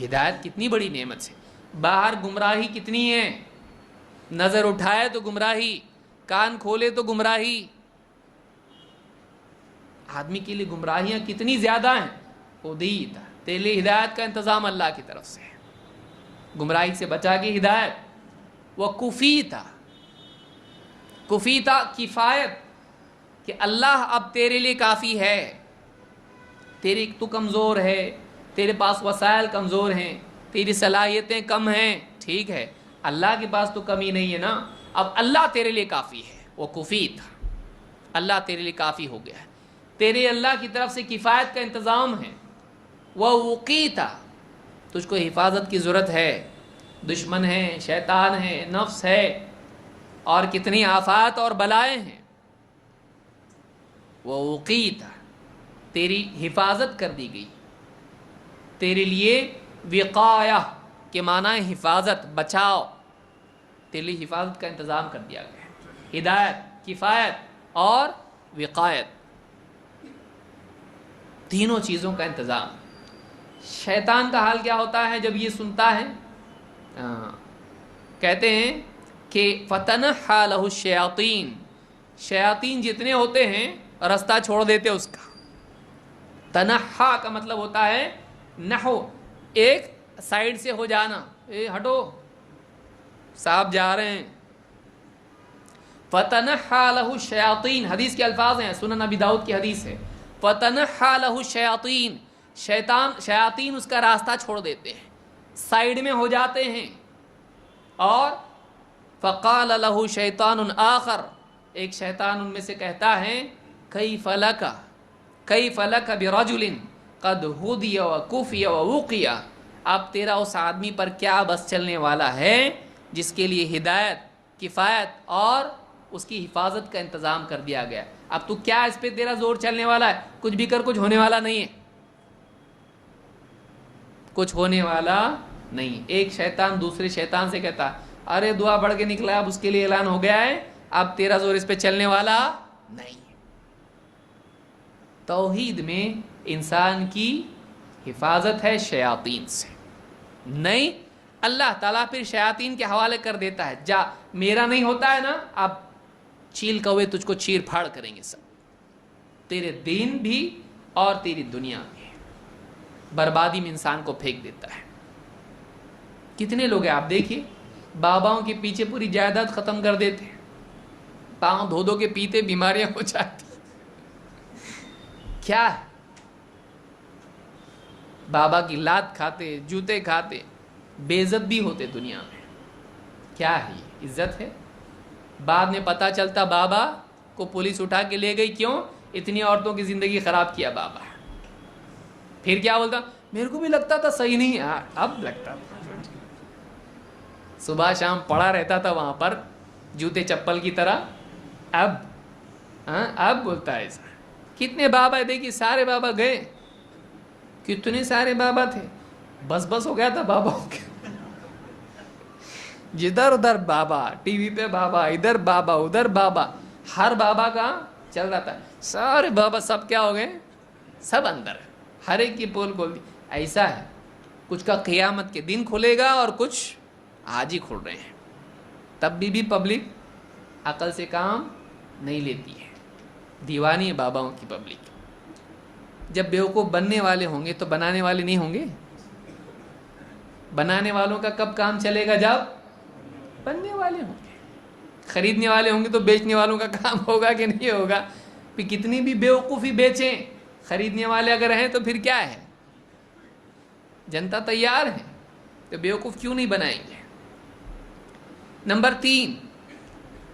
ہدایت کتنی بڑی نعمت ہے۔ باہر گمراہی کتنی ہے، نظر اٹھائے تو گمراہی، کان کھولے تو گمراہی، آدمی کے لیے گمراہیاں کتنی زیادہ ہیں۔ ہدیت، تیرے لیے ہدایت کا انتظام اللہ کی طرف سے، گمراہی سے بچا کے ہدایت۔ وہ کفیتا، کفیتا کفایت، کہ اللہ اب تیرے لیے کافی ہے، تو کمزور ہے، تیرے پاس وسائل کمزور ہیں، تیری صلاحیتیں کم ہیں، ٹھیک ہے، اللہ کے پاس تو کمی نہیں ہے نا، اب اللہ تیرے لیے کافی ہے، وہ کفی تھا، اللہ تیرے لیے کافی ہو گیا ہے، تیرے اللہ کی طرف سے کفایت کا انتظام ہے، وہ وقیتا، تجھ کو حفاظت کی ضرورت ہے، دشمن ہے، شیطان ہے، نفس ہے، اور کتنی آفات اور بلائیں ہیں، وہ وقیتا، تیری حفاظت کر دی گئی، تیرے لیے وقایہ کے معنی حفاظت، بچاؤ، تیرے لیے حفاظت کا انتظام کر دیا گیا ہے، ہدایت، کفایت اور وقایت، تینوں چیزوں کا انتظام۔ شیطان کا حال کیا ہوتا ہے جب یہ سنتا ہے؟ کہتے ہیں کہ فَتَنَحَّى لَهُ الشَّيَاطِينَ، شیاطین جتنے ہوتے ہیں رستہ چھوڑ دیتے اس کا۔ تنحا کا مطلب ہوتا ہے نحو، ایک سائیڈ سے ہو جانا، ہٹو، صاحب جا رہے ہیں۔ فَتَنَحَّى لَهُ الشَّيَاطِينَ، حدیث کے الفاظ ہیں، سنن ابی داؤد کی حدیث ہے، فَتَنَحَّى لَهُ الشَّيَاطِينَ، شیاطین اس کا راستہ چھوڑ دیتے ہیں، سائیڈ میں ہو جاتے ہیں، اور فَقَالَ لَهُ شَيْطَانٌ آخر، ایک شیطان ان میں سے کہتا ہے كَيْفَ لَكَ بِرَجُلٍ قَدْ هُدِيَ وَكُفِيَ وَوُقِيَ، اب تیرا اس آدمی پر کیا بس چلنے والا ہے جس کے لیے ہدایت، کفایت اور اس کی حفاظت کا انتظام کر دیا گیا، اب تو کیا اس پہ تیرا زور چلنے والا ہے؟ کچھ بھی کر، کچھ ہونے والا نہیں ہے، کچھ ہونے والا نہیں۔ ایک شیطان دوسرے شیطان سے کہتا ارے دعا پڑھ کے نکلا، اب اس کے لیے اعلان ہو گیا ہے، اب تیرا زور اس پہ چلنے والا نہیں۔ توحید میں انسان کی حفاظت ہے شیاطین سے، نہیں اللہ تعالیٰ پھر شیاطین کے حوالے کر دیتا ہے، جا، میرا نہیں ہوتا ہے نا، اب چیل کوے تجھ کو چیر پھاڑ کریں گے سب، تیرے دین بھی اور تیری دنیا بھی، بربادی میں انسان کو پھینک دیتا ہے۔ کتنے لوگ ہیں آپ دیکھیے، باباؤں کے پیچھے پوری جائیداد ختم کر دیتے ہیں، پاؤں دھو دھو کے پیتے، بیماریاں ہو جاتی، کیا ہے؟ بابا کی لات کھاتے، جوتے کھاتے، بے عزت بھی ہوتے دنیا میں، کیا ہے یہ عزت ہے؟ بعد میں پتہ چلتا بابا کو پولیس اٹھا کے لے گئی، کیوں؟ اتنی عورتوں کی زندگی خراب کیا بابا۔ پھر کیا بولتا؟ میرے کو بھی لگتا تھا صحیح نہیں ہے، اب لگتا تھا، صبح شام پڑا رہتا تھا وہاں پر جوتے چپل کی طرح، اب بولتا ہے ایسا۔ کتنے بابا دیکھیے، سارے بابا گئے، کتنے سارے بابا تھے، بس ہو گیا تھا باباؤں کے، جدھر ادھر بابا، ٹی وی پہ بابا، ادھر بابا ادھر بابا، ہر بابا کا چل رہا تھا، سارے بابا سب کیا ہو گئے؟ سب اندر، ہر ایک کی پول کھول دی۔ ایسا ہے، کچھ کا قیامت کے دن کھلے گا اور کچھ آج ہی کھل رہے ہیں، تب بھی پبلک عقل سے کام نہیں لیتی ہے، دیوانی ہے باباؤں کی پبلک۔ جب بیوقوف بننے والے ہوں گے تو بنانے والے نہیں ہوں گے؟ بنانے والوں کا کب کام چلے گا؟ جب بننے والے ہوں گے، خریدنے والے ہوں گے تو بیچنے والوں کا کام ہوگا کہ نہیں ہوگا؟ پھر کتنی بھی بیوقوفی بیچیں، خریدنے والے اگر ہیں تو پھر کیا ہے؟ جنتا تیار ہے، تو بیوقوف کیوں نہیں بنائیں گے؟ نمبر 3،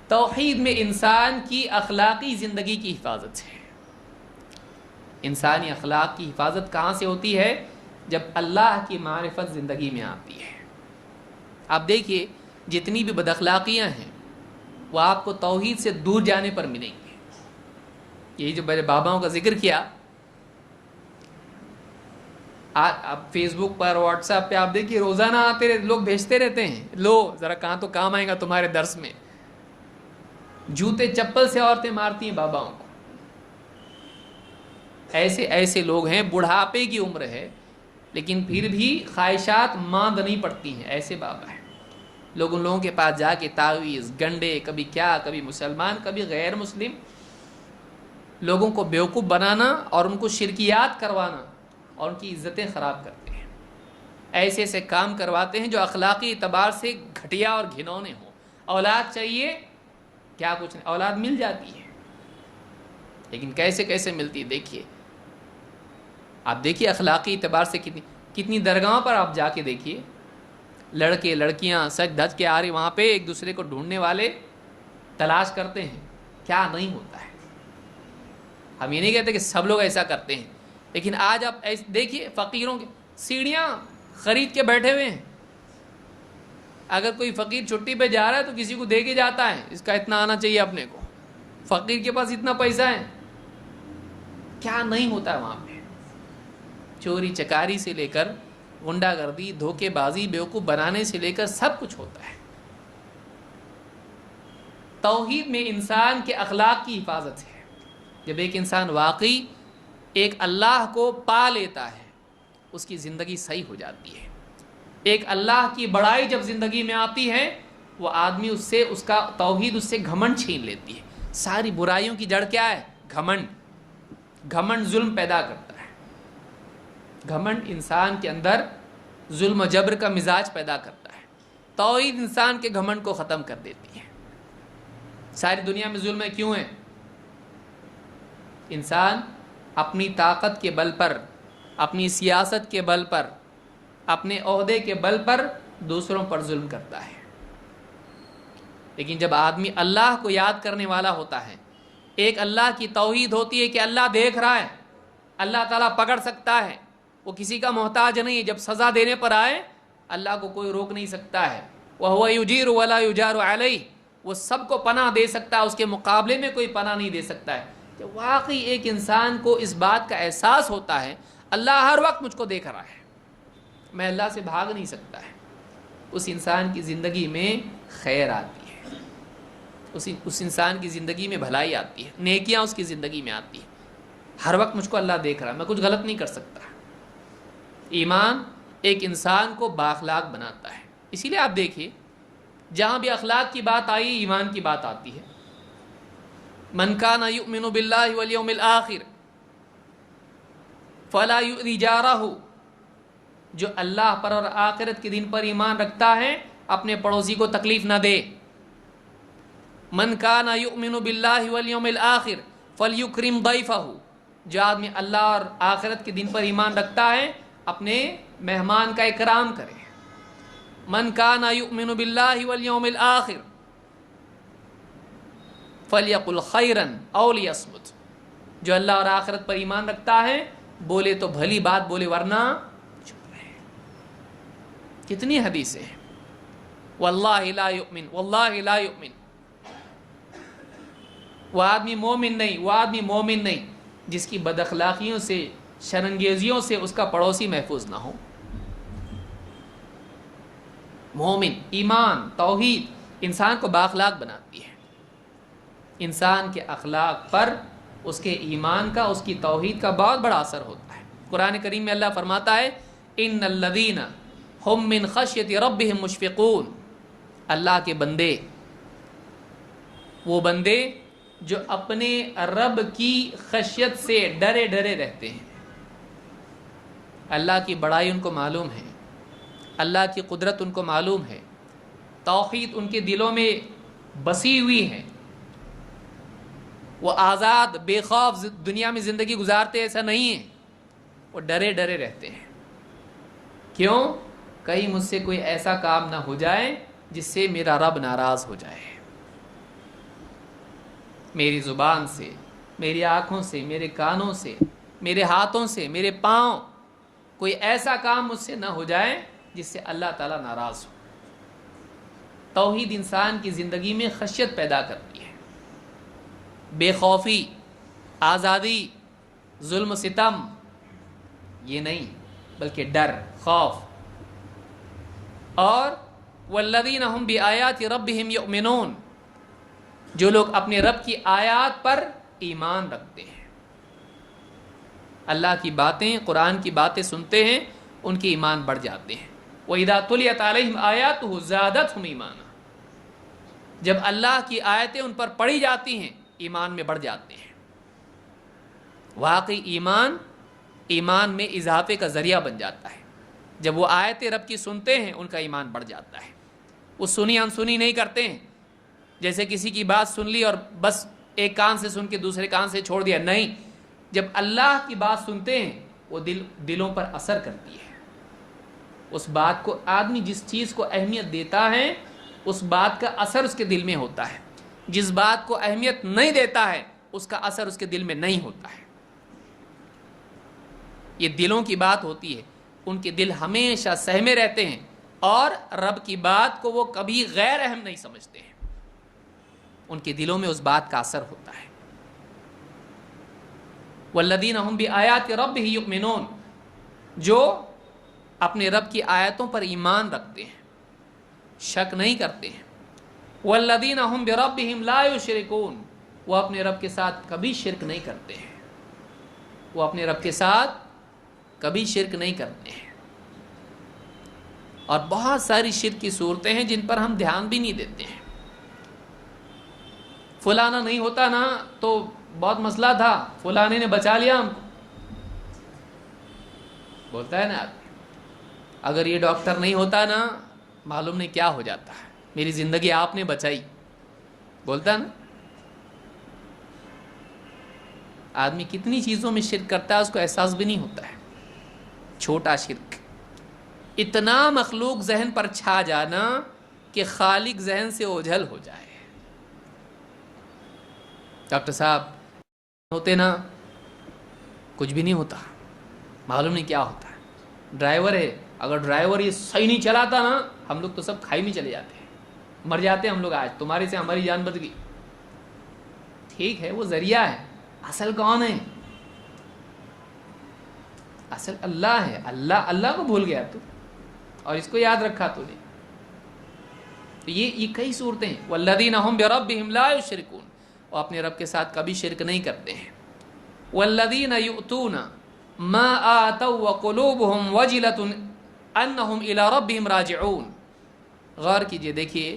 توحید میں انسان کی اخلاقی زندگی کی حفاظت ہے۔ انسانی اخلاق کی حفاظت کہاں سے ہوتی ہے؟ جب اللہ کی معرفت زندگی میں آتی ہے۔ آپ دیکھیے، جتنی بھی بد اخلاقیاں ہیں وہ آپ کو توحید سے دور جانے پر ملیں گے۔ یہی جو میرے باباؤں کا ذکر کیا، آپ فیس بک پر، واٹس ایپ پہ آپ دیکھیے، روزانہ آتے رہتے لوگ، بھیجتے رہتے ہیں، لو ذرا کہاں تو کام آئے گا تمہارے درس میں۔ جوتے چپل سے عورتیں مارتی ہیں باباؤں کو، ایسے لوگ ہیں، بڑھاپے کی عمر ہے لیکن پھر بھی خواہشات ماند نہیں پڑتی ہیں، ایسے بابا ہیں۔ لوگ ان لوگوں کے پاس جا کے تعویذ، گنڈے، کبھی کیا، کبھی مسلمان، کبھی غیر مسلم، لوگوں کو بیوقوف بنانا اور ان کو شرکیات کروانا اور ان کی عزتیں خراب کرتے ہیں، ایسے کام کرواتے ہیں جو اخلاقی اعتبار سے گھٹیا اور گھنونے ہوں۔ اولاد چاہیے، کیا کچھ نہیں، اولاد مل جاتی ہے، لیکن کیسے کیسے ملتی ہے دیکھیے. آپ دیکھیے اخلاقی اعتبار سے کتنی درگاہوں پر آپ جا کے دیکھیے، لڑکے لڑکیاں سج دھج کے آ رہے، وہاں پہ ایک دوسرے کو ڈھونڈنے والے تلاش کرتے ہیں. کیا نہیں ہوتا ہے. ہم یہ نہیں کہتے کہ سب لوگ ایسا کرتے ہیں، لیکن آج آپ دیکھیے فقیروں کی سیڑھیاں خرید کے بیٹھے ہوئے ہیں. اگر کوئی فقیر چھٹی پہ جا رہا ہے تو کسی کو دے کے جاتا ہے، اس کا اتنا آنا چاہیے اپنے کو. فقیر کے پاس اتنا پیسہ ہے. کیا نہیں ہوتا ہے وہاں پہ. چوری چکاری سے لے کر غنڈہ گردی، دھوکے بازی، بیوقوف بنانے سے لے کر سب کچھ ہوتا ہے. توحید میں انسان کے اخلاق کی حفاظت ہے. جب ایک انسان واقعی ایک اللہ کو پا لیتا ہے، اس کی زندگی صحیح ہو جاتی ہے. ایک اللہ کی بڑائی جب زندگی میں آتی ہے، وہ آدمی اس کا توحید اس سے گھمنڈ چھین لیتی ہے. ساری برائیوں کی جڑ کیا ہے؟ گھمنڈ. گھمنڈ ظلم پیدا کرتا ہے. گھمنڈ انسان کے اندر ظلم و جبر کا مزاج پیدا کرتا ہے. توحید انسان کے گھمنڈ کو ختم کر دیتی ہے. ساری دنیا میں ظلم کیوں ہیں؟ انسان اپنی طاقت کے بل پر، اپنی سیاست کے بل پر، اپنے عہدے کے بل پر دوسروں پر ظلم کرتا ہے. لیکن جب آدمی اللہ کو یاد کرنے والا ہوتا ہے، ایک اللہ کی توحید ہوتی ہے کہ اللہ دیکھ رہا ہے، اللہ تعالیٰ پکڑ سکتا ہے، وہ کسی کا محتاج نہیں ہے. جب سزا دینے پر آئے اللہ کو کوئی روک نہیں سکتا ہے. وَهُوَ يُجِيرُ وَلَا يُجَارُ عَلَيْهِ، وہ سب کو پناہ دے سکتا ہے، اس کے مقابلے میں کوئی پناہ نہیں دے سکتا ہے. کہ واقعی ایک انسان کو اس بات کا احساس ہوتا ہے اللہ ہر وقت مجھ کو دیکھ رہا ہے، میں اللہ سے بھاگ نہیں سکتا ہے. اس انسان کی زندگی میں خیر آتی ہے، اس انسان کی زندگی میں بھلائی آتی ہے، نیکیاں اس کی زندگی میں آتی ہیں. ہر وقت مجھ کو اللہ دیکھ رہا ہے، میں کچھ غلط نہیں کر سکتا. ایمان ایک انسان کو بااخلاق بناتا ہے. اسی لیے آپ دیکھیے جہاں بھی اخلاق کی بات آئی ایمان کی بات آتی ہے. من کان یؤمن باللہ والیوم الآخر فلا یؤذی جارہ، جو اللہ پر اور آخرت کے دن پر ایمان رکھتا ہے اپنے پڑوسی کو تکلیف نہ دے. من کان یؤمن باللہ والیوم الآخر فلیکرم ضیفہ، جو آدمی اللہ اور آخرت کے دن پر ایمان رکھتا ہے اپنے مہمان کا اکرام کرے. من کان یؤمن باللہ والیوم الآخر فلیقل خیرا او لیصمت، جو اللہ اور آخرت پر ایمان رکھتا ہے بولے تو بھلی بات بولے ورنہ چپ رہے. کتنی حدیثیں ہیں. واللہ لا یؤمن، واللہ لا یؤمن، وہ آدمی مومن نہیں جس کی بد اخلاقیوں سے، شرنگیزیوں سے اس کا پڑوسی محفوظ نہ ہو. مومن، ایمان، توحید انسان کو بااخلاق بناتی ہے. انسان کے اخلاق پر اس کے ایمان کا، اس کی توحید کا بہت بڑا اثر ہوتا ہے. قرآن کریم میں اللہ فرماتا ہے ان الذین هم من خشیۃ ربهم مشفقون، اللہ کے بندے، وہ بندے جو اپنے رب کی خشیت سے ڈرے ڈرے رہتے ہیں. اللہ کی بڑائی ان کو معلوم ہے، اللہ کی قدرت ان کو معلوم ہے، توحید ان کے دلوں میں بسی ہوئی ہے. وہ آزاد بے خوف دنیا میں زندگی گزارتے ایسا نہیں ہے، وہ ڈرے ڈرے رہتے ہیں. کیوں؟ کہیں مجھ سے کوئی ایسا کام نہ ہو جائے جس سے میرا رب ناراض ہو جائے. میری زبان سے، میری آنکھوں سے، میرے کانوں سے، میرے ہاتھوں سے، میرے پاؤں، کوئی ایسا کام مجھ سے نہ ہو جائے جس سے اللہ تعالیٰ ناراض ہو. توحید انسان کی زندگی میں خشیت پیدا کرتی ہے، بے خوفی، آزادی، ظلم و ستم، یہ نہیں بلکہ ڈر، خوف. اور والذین هم بآیات ربهم یؤمنون، جو لوگ اپنے رب کی آیات پر ایمان رکھتے ہیں، اللہ کی باتیں، قرآن کی باتیں سنتے ہیں، ان کے ایمان بڑھ جاتے ہیں. وَإِذَا تُلِيَتْ عَلَيْهِمْ آيَاتُهُ زَادَتْهُمْ ایمانا، جب اللہ کی آیتیں ان پر پڑھی جاتی ہیں ایمان میں بڑھ جاتے ہیں. واقعی ایمان میں اضافے کا ذریعہ بن جاتا ہے. جب وہ آیتیں رب کی سنتے ہیں ان کا ایمان بڑھ جاتا ہے. وہ سنی انسنی نہیں کرتے ہیں، جیسے کسی کی بات سن لی اور بس ایک کان سے سن کے دوسرے کان سے چھوڑ دیا، نہیں. جب اللہ کی بات سنتے ہیں وہ دلوں پر اثر کرتی ہے. اس بات کو آدمی جس چیز کو اہمیت دیتا ہے اس بات کا اثر اس کے دل میں ہوتا ہے، جس بات کو اہمیت نہیں دیتا ہے اس کا اثر اس کے دل میں نہیں ہوتا ہے. یہ دلوں کی بات ہوتی ہے. ان کے دل ہمیشہ سہمے رہتے ہیں اور رب کی بات کو وہ کبھی غیر اہم نہیں سمجھتے ہیں. ان کے دلوں میں اس بات کا اثر ہوتا ہے. والذین هم بآیات ربهم یؤمنون، جو اپنے رب کی آیتوں پر ایمان رکھتے ہیں، شک نہیں کرتے ہیں. والذین هم بربهم لا یشرکون، وہ اپنے رب کے ساتھ کبھی شرک نہیں کرتے ہیں. وہ اپنے رب کے ساتھ کبھی شرک نہیں کرتے ہیں. اور بہت ساری شرک کی صورتیں ہیں جن پر ہم دھیان بھی نہیں دیتے ہیں. فلانا نہیں ہوتا نا تو بہت مسئلہ تھا، فلانے نے بچا لیا ہم کو. بولتا ہے نا آدمی، اگر یہ ڈاکٹر نہیں ہوتا نا معلوم نہیں کیا ہو جاتا ہے، میری زندگی آپ نے بچائی. بولتا ہے نا. آدمی کتنی چیزوں میں شرک کرتا ہے اس کو احساس بھی نہیں ہوتا ہے. چھوٹا شرک، اتنا مخلوق ذہن پر چھا جانا کہ خالق ذہن سے اوجھل ہو جائے. ڈاکٹر صاحب ہوتے نا کچھ بھی نہیں ہوتا، معلوم نہیں کیا ہوتا ہے. ڈرائیور ہے، اگر ڈرائیور یہ صحیح نہیں چلاتا نا ہم لوگ تو سب کھائی میں چلے جاتے ہیں، مر جاتے ہیں ہم لوگ. آج تمہارے سے ہماری جان بچ گئی. ٹھیک ہے وہ ذریعہ ہے، اصل کون ہے؟ اصل اللہ ہے. اللہ کو بھول گیا تو، اور اس کو یاد رکھا تو نہیں. تو یہ کئی صورتیں ہیں. والذین هم بربهم لا یشرکون، وہ اپنے رب کے ساتھ کبھی شرک نہیں کرتے ہیں. والذین یؤتون ما آتوا وقلوبهم وجلۃ انہم الی ربہم راجعون. غور کیجئے، دیکھیے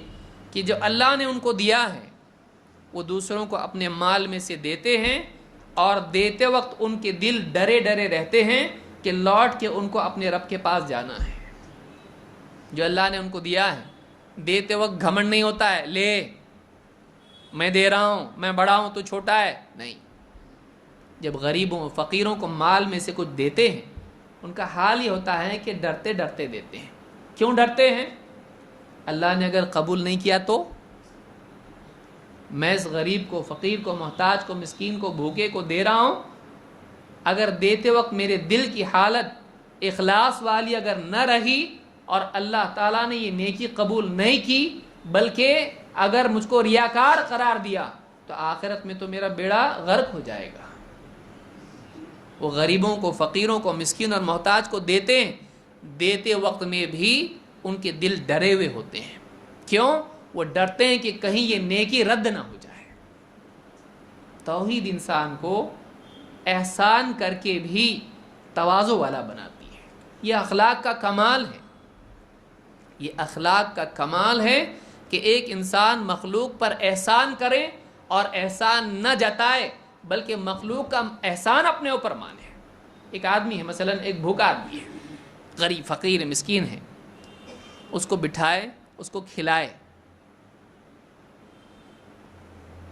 کہ جو اللہ نے ان کو دیا ہے وہ دوسروں کو اپنے مال میں سے دیتے ہیں اور دیتے وقت ان کے دل ڈرے ڈرے رہتے ہیں کہ لوٹ کے ان کو اپنے رب کے پاس جانا ہے. جو اللہ نے ان کو دیا ہے دیتے وقت گھمنڈ نہیں ہوتا ہے، لے میں دے رہا ہوں، میں بڑا ہوں تو چھوٹا ہے، نہیں. جب غریبوں فقیروں کو مال میں سے کچھ دیتے ہیں ان کا حال یہ ہوتا ہے کہ ڈرتے ڈرتے دیتے ہیں. کیوں ڈرتے ہیں؟ اللہ نے اگر قبول نہیں کیا تو میں اس غریب کو، فقیر کو، محتاج کو، مسکین کو، بھوکے کو دے رہا ہوں، اگر دیتے وقت میرے دل کی حالت اخلاص والی اگر نہ رہی اور اللہ تعالیٰ نے یہ نیکی قبول نہیں کی بلکہ اگر مجھ کو ریاکار قرار دیا تو آخرت میں تو میرا بیڑا غرق ہو جائے گا. وہ غریبوں کو، فقیروں کو، مسکین اور محتاج کو دیتے ہیں، دیتے وقت میں بھی ان کے دل ڈرے ہوئے ہوتے ہیں. کیوں؟ وہ ڈرتے ہیں کہ کہیں یہ نیکی رد نہ ہو جائے. توحید انسان کو احسان کر کے بھی تواضع والا بناتی ہے. یہ اخلاق کا کمال ہے. یہ اخلاق کا کمال ہے کہ ایک انسان مخلوق پر احسان کرے اور احسان نہ جتائے بلکہ مخلوق کا احسان اپنے اوپر مانے. ایک آدمی ہے، مثلا ایک بھوکا آدمی ہے، غریب فقیر مسکین ہے، اس کو بٹھائے، اس کو کھلائے.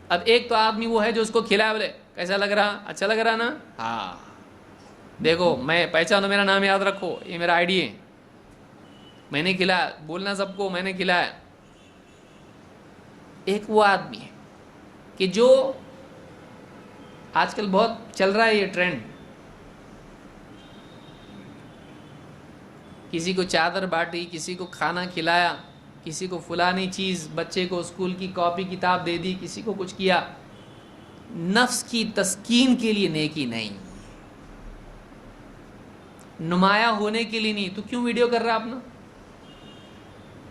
اب ایک تو آدمی وہ ہے جو اس کو کھلائے، بولے کیسا لگ رہا؟ اچھا لگ رہا نا؟ ہاں دیکھو میں پہچانو، میرا نام یاد رکھو، یہ میرا آئی ڈی ہے، میں نے کھلایا، بولنا سب کو میں نے کھلایا. ایک وہ آدمی ہے کہ جو آج کل بہت چل رہا ہے یہ ٹرینڈ، کسی کو چادر بانٹی، کسی کو کھانا کھلایا، کسی کو فلانی چیز، بچے کو اسکول کی کاپی کتاب دے دی، کسی کو کچھ کیا. نفس کی تسکین کے لیے نیکی نہیں، نمایاں ہونے کے لیے نہیں. تو کیوں ویڈیو کر رہا اپنا؟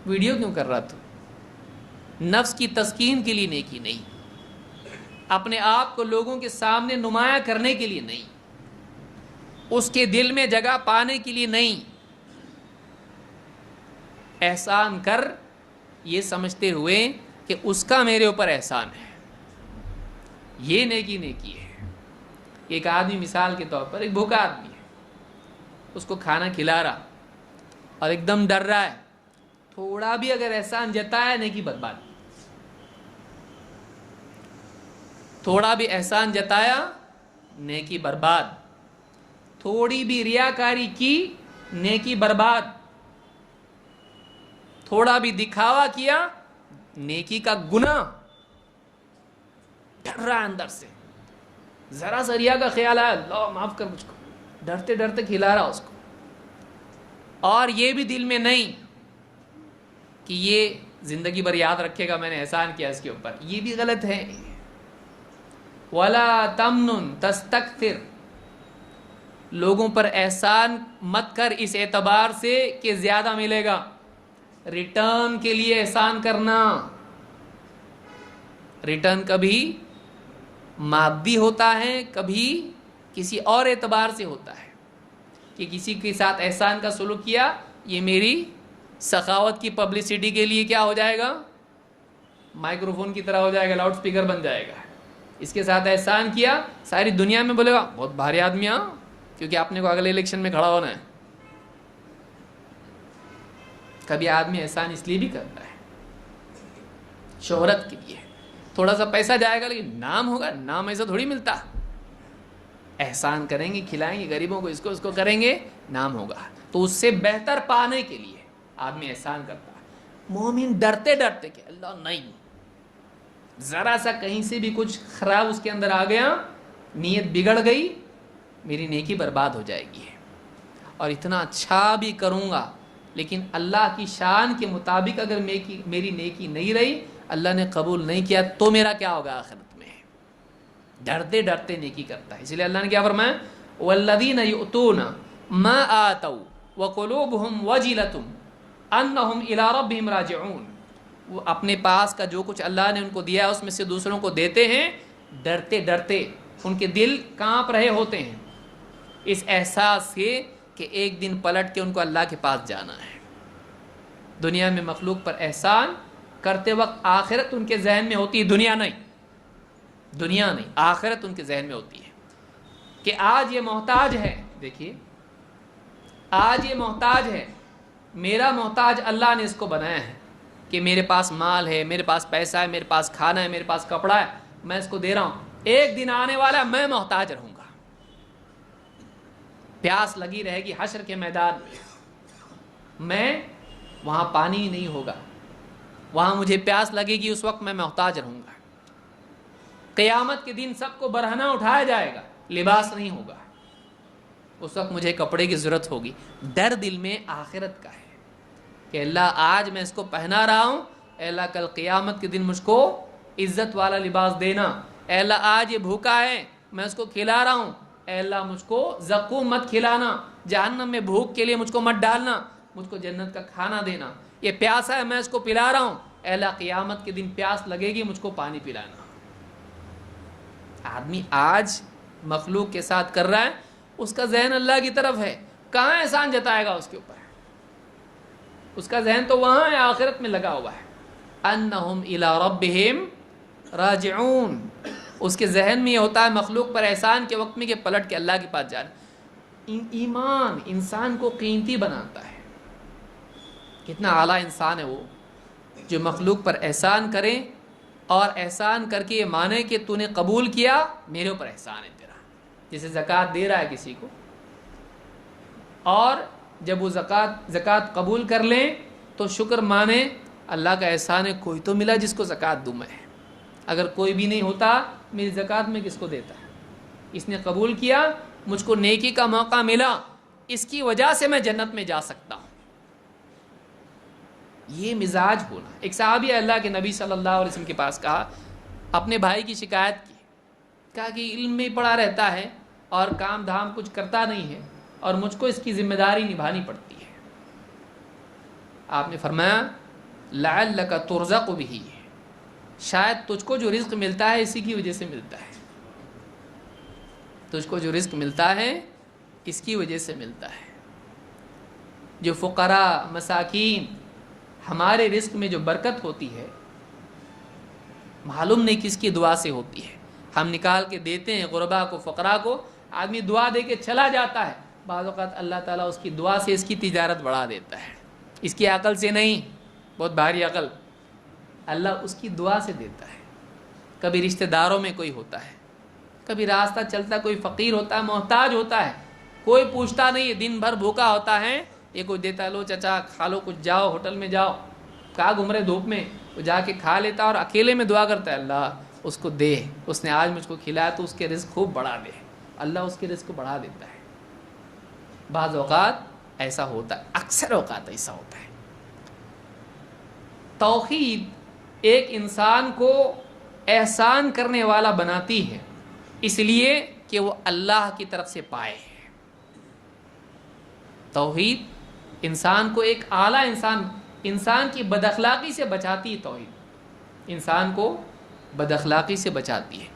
ویڈیو کیوں کر رہا تو؟ نفس کی تسکین کے لیے نیکی نہیں، اپنے آپ کو لوگوں کے سامنے نمایاں کرنے کے لیے نہیں، اس کے دل میں جگہ پانے کے لیے نہیں. احسان کر یہ سمجھتے ہوئے کہ اس کا میرے اوپر احسان ہے، یہ نیکی ہے. ایک آدمی مثال کے طور پر ایک بھوکا آدمی ہے، اس کو کھانا کھلا رہا اور ایک دم ڈر رہا ہے، تھوڑا بھی اگر احسان جتایا نیکی برباد. تھوڑا بھی احسان جتایا نیکی برباد، تھوڑی بھی ریاکاری کی نیکی برباد، تھوڑا بھی دکھاوا کیا نیکی کا گناہ، ڈر رہا ہے اندر سے، ذرا سا ریا کا خیال آیا اللہ معاف کر مجھ کو، ڈرتے ڈرتے کھلا رہا اس کو، اور یہ بھی دل میں نہیں کہ یہ زندگی بھر یاد رکھے گا میں نے احسان کیا اس کے اوپر، یہ بھی غلط ہے۔ وَلَا تَمْنُن تَسْتَكْثِرْ، لوگوں پر احسان مت کر اس اعتبار سے کہ زیادہ ملے گا، ریٹرن کے لیے احسان کرنا، ریٹرن کبھی مادی ہوتا ہے کبھی کسی اور اعتبار سے ہوتا ہے، کہ کسی کے ساتھ احسان کا سلوک کیا، یہ میری سخاوت کی پبلسٹی کے لیے کیا ہو جائے گا، مائکرو فون کی طرح ہو جائے گا، لاؤڈ سپیکر بن جائے گا۔ اس کے ساتھ احسان کیا، ساری دنیا میں بولے گا بہت بھاری آدمی، ہاں کیونکہ آپ نے کو اگلے الیکشن میں کھڑا ہونا ہے۔ کبھی آدمی احسان اس لیے بھی کرتا ہے شہرت کے لیے، تھوڑا سا پیسہ جائے گا لیکن نام ہوگا، نام ایسا تھوڑی ملتا، احسان کریں گے، کھلائیں گے غریبوں کو، اس کو کریں گے، نام ہوگا، تو اس سے بہتر پانے کے لیے آدمی احسان کرتا ہے۔ مومن ڈرتے ڈرتے کہ اللہ نہیں، ذرا سا کہیں سے بھی کچھ خراب اس کے اندر آ گیا، نیت بگڑ گئی، میری نیکی برباد ہو جائے گی، اور اتنا اچھا بھی کروں گا لیکن اللہ کی شان کے مطابق اگر میری نیکی نہیں رہی، اللہ نے قبول نہیں کیا، تو میرا کیا ہوگا آخرت میں؟ ڈرتے ڈرتے نیکی کرتا ہے۔ اس لیے اللہ نے کیا فرمایا، والذین یؤتون ما آتوا وقلوبهم وجلۃ انہم الی ربہم راجعون، وہ اپنے پاس کا جو کچھ اللہ نے ان کو دیا اس میں سے دوسروں کو دیتے ہیں، ڈرتے ڈرتے ان کے دل کانپ رہے ہوتے ہیں اس احساس سے کہ ایک دن پلٹ کے ان کو اللہ کے پاس جانا ہے۔ دنیا میں مخلوق پر احسان کرتے وقت آخرت ان کے ذہن میں ہوتی ہے، دنیا نہیں، آخرت ان کے ذہن میں ہوتی ہے کہ آج یہ محتاج ہے، دیکھیے آج یہ محتاج ہے، میرا محتاج اللہ نے اس کو بنایا ہے کہ میرے پاس مال ہے، میرے پاس پیسہ ہے، میرے پاس کھانا ہے، میرے پاس کپڑا ہے، میں اس کو دے رہا ہوں، ایک دن آنے والا میں محتاج رہوں گا، پیاس لگی رہے گی حشر کے میدان میں وہاں پانی نہیں ہوگا، وہاں مجھے پیاس لگے گی، اس وقت میں محتاج رہوں گا، قیامت کے دن سب کو برہنہ اٹھایا جائے گا، لباس نہیں ہوگا، اس وقت مجھے کپڑے کی ضرورت ہوگی، ڈر دل میں آخرت کا ہے کہ اللہ آج میں اس کو پہنا رہا ہوں، اے اللہ کل قیامت کے دن مجھ کو عزت والا لباس دینا، اے اللہ آج یہ بھوکا ہے میں اس کو کھلا رہا ہوں، اے اللہ مجھ کو زقوم مت کھلانا، جہنم میں بھوک کے لیے مجھ کو مت ڈالنا، مجھ کو جنت کا کھانا دینا، یہ پیاسا ہے میں اس کو پلا رہا ہوں، اے اللہ قیامت کے دن پیاس لگے گی مجھ کو پانی پلانا۔ آدمی آج مخلوق کے ساتھ کر رہا ہے، اس کا ذہن اللہ کی طرف ہے، کہاں احسان جتائے گا اس کے اوپر؟ اس کا ذہن تو وہاں ہے، آخرت میں لگا ہوا ہے، انہم الی ربہم راجعون، اس کے ذہن میں یہ ہوتا ہے مخلوق پر احسان کے وقت میں کہ پلٹ کے اللہ کے پاس جانا۔ ایمان انسان کو قیمتی بناتا ہے، کتنا اعلیٰ انسان ہے وہ جو مخلوق پر احسان کرے اور احسان کر کے یہ مانے کہ تو نے قبول کیا، میرے اوپر احسان ہے تیرا، جیسے زکوٰۃ دے رہا ہے کسی کو، اور جب وہ زکوٰۃ قبول کر لیں تو شکر مانے، اللہ کا احسان ہے کوئی تو ملا جس کو زکوٰۃ دوں میں، اگر کوئی بھی نہیں ہوتا میری زکوٰۃ میں کس کو دیتا؟ اس نے قبول کیا، مجھ کو نیکی کا موقع ملا، اس کی وجہ سے میں جنت میں جا سکتا ہوں۔ یہ مزاج ہونا۔ ایک صحابی اللہ کے نبی صلی اللہ علیہ وسلم کے پاس کہا، اپنے بھائی کی شکایت کی، کہا کہ علم میں پڑا رہتا ہے اور کام دھام کچھ کرتا نہیں ہے اور مجھ کو اس کی ذمہ داری نبھانی پڑتی ہے۔ آپ نے فرمایا لعلک ترزق بہ، شاید تجھ کو جو رزق ملتا ہے اسی کی وجہ سے ملتا ہے، تجھ کو جو رزق ملتا ہے اس کی وجہ سے ملتا ہے۔ جو فقراء مساکین ہمارے رزق میں جو برکت ہوتی ہے معلوم نہیں کس کی دعا سے ہوتی ہے، ہم نکال کے دیتے ہیں غربا کو، فقراء کو، آدمی دعا دے کے چلا جاتا ہے، بعض اوقات اللہ تعالیٰ اس کی دعا سے اس کی تجارت بڑھا دیتا ہے، اس کی عقل سے نہیں، بہت بھاری عقل، اللہ اس کی دعا سے دیتا ہے۔ کبھی رشتہ داروں میں کوئی ہوتا ہے، کبھی راستہ چلتا کوئی فقیر ہوتا ہے، محتاج ہوتا ہے، کوئی پوچھتا نہیں ہے، دن بھر بھوکا ہوتا ہے، یہ کوئی دیتا ہے، لو چچا کھا لو کچھ، جاؤ ہوٹل میں جاؤ، کہاں گھوم رہے دھوپ میں، وہ جا کے کھا لیتا اور اکیلے میں دعا کرتا ہے اللہ اس کو دے، اس نے آج مجھ کو کھلایا تو اس کے رزق خوب بڑھا دے، اللہ اس کے رزق کو بڑھا دیتا ہے۔ بعض اوقات ایسا ہوتا ہے، اکثر اوقات ایسا ہوتا ہے۔ توحید ایک انسان کو احسان کرنے والا بناتی ہے، اس لیے کہ وہ اللہ کی طرف سے پائے۔ توحید انسان کو ایک اعلیٰ انسان کی بد اخلاقی سے بچاتی ہے، توحید انسان کو بد اخلاقی سے بچاتی ہے۔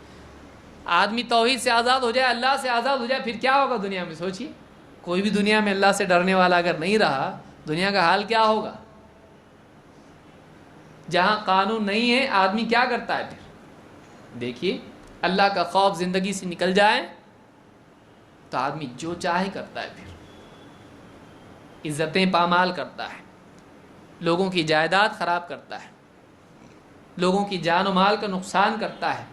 آدمی توحید سے آزاد ہو جائے، اللہ سے آزاد ہو جائے، پھر کیا ہوگا دنیا میں؟ سوچیے، کوئی بھی دنیا میں اللہ سے ڈرنے والا اگر نہیں رہا، دنیا کا حال کیا ہوگا؟ جہاں قانون نہیں ہے آدمی کیا کرتا ہے پھر؟ دیکھیے، اللہ کا خوف زندگی سے نکل جائے تو آدمی جو چاہے کرتا ہے، پھر عزتیں پامال کرتا ہے، لوگوں کی جائیداد خراب کرتا ہے، لوگوں کی جان و مال کا نقصان کرتا ہے،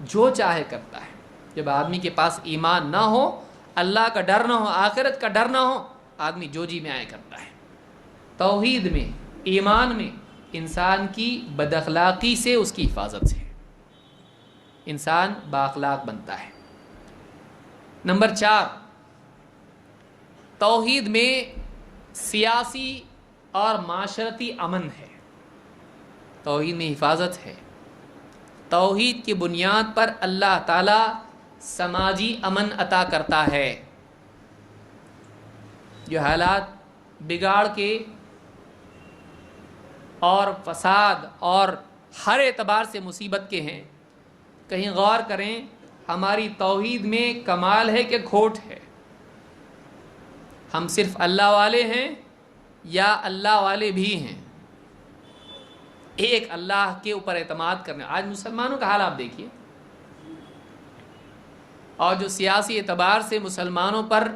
جو چاہے کرتا ہے۔ جب آدمی کے پاس ایمان نہ ہو، اللہ کا ڈر نہ ہو، آخرت کا ڈر نہ ہو، آدمی جو جی میں آئے کرتا ہے۔ توحید میں، ایمان میں انسان کی بد اخلاقی سے، اس کی حفاظت سے انسان بااخلاق بنتا ہے۔ نمبر 4، توحید میں سیاسی اور معاشرتی امن ہے، توحید میں حفاظت ہے۔ توحید کی بنیاد پر اللہ تعالی سماجی امن عطا کرتا ہے۔ جو حالات بگاڑ کے اور فساد اور ہر اعتبار سے مصیبت کے ہیں، کہیں غور کریں، ہماری توحید میں کمال ہے کہ کھوٹ ہے؟ ہم صرف اللہ والے ہیں یا اللہ والے بھی ہیں؟ ایک اللہ کے اوپر اعتماد کرنے، آج مسلمانوں کا حال آپ دیکھیے، اور جو سیاسی اعتبار سے مسلمانوں پر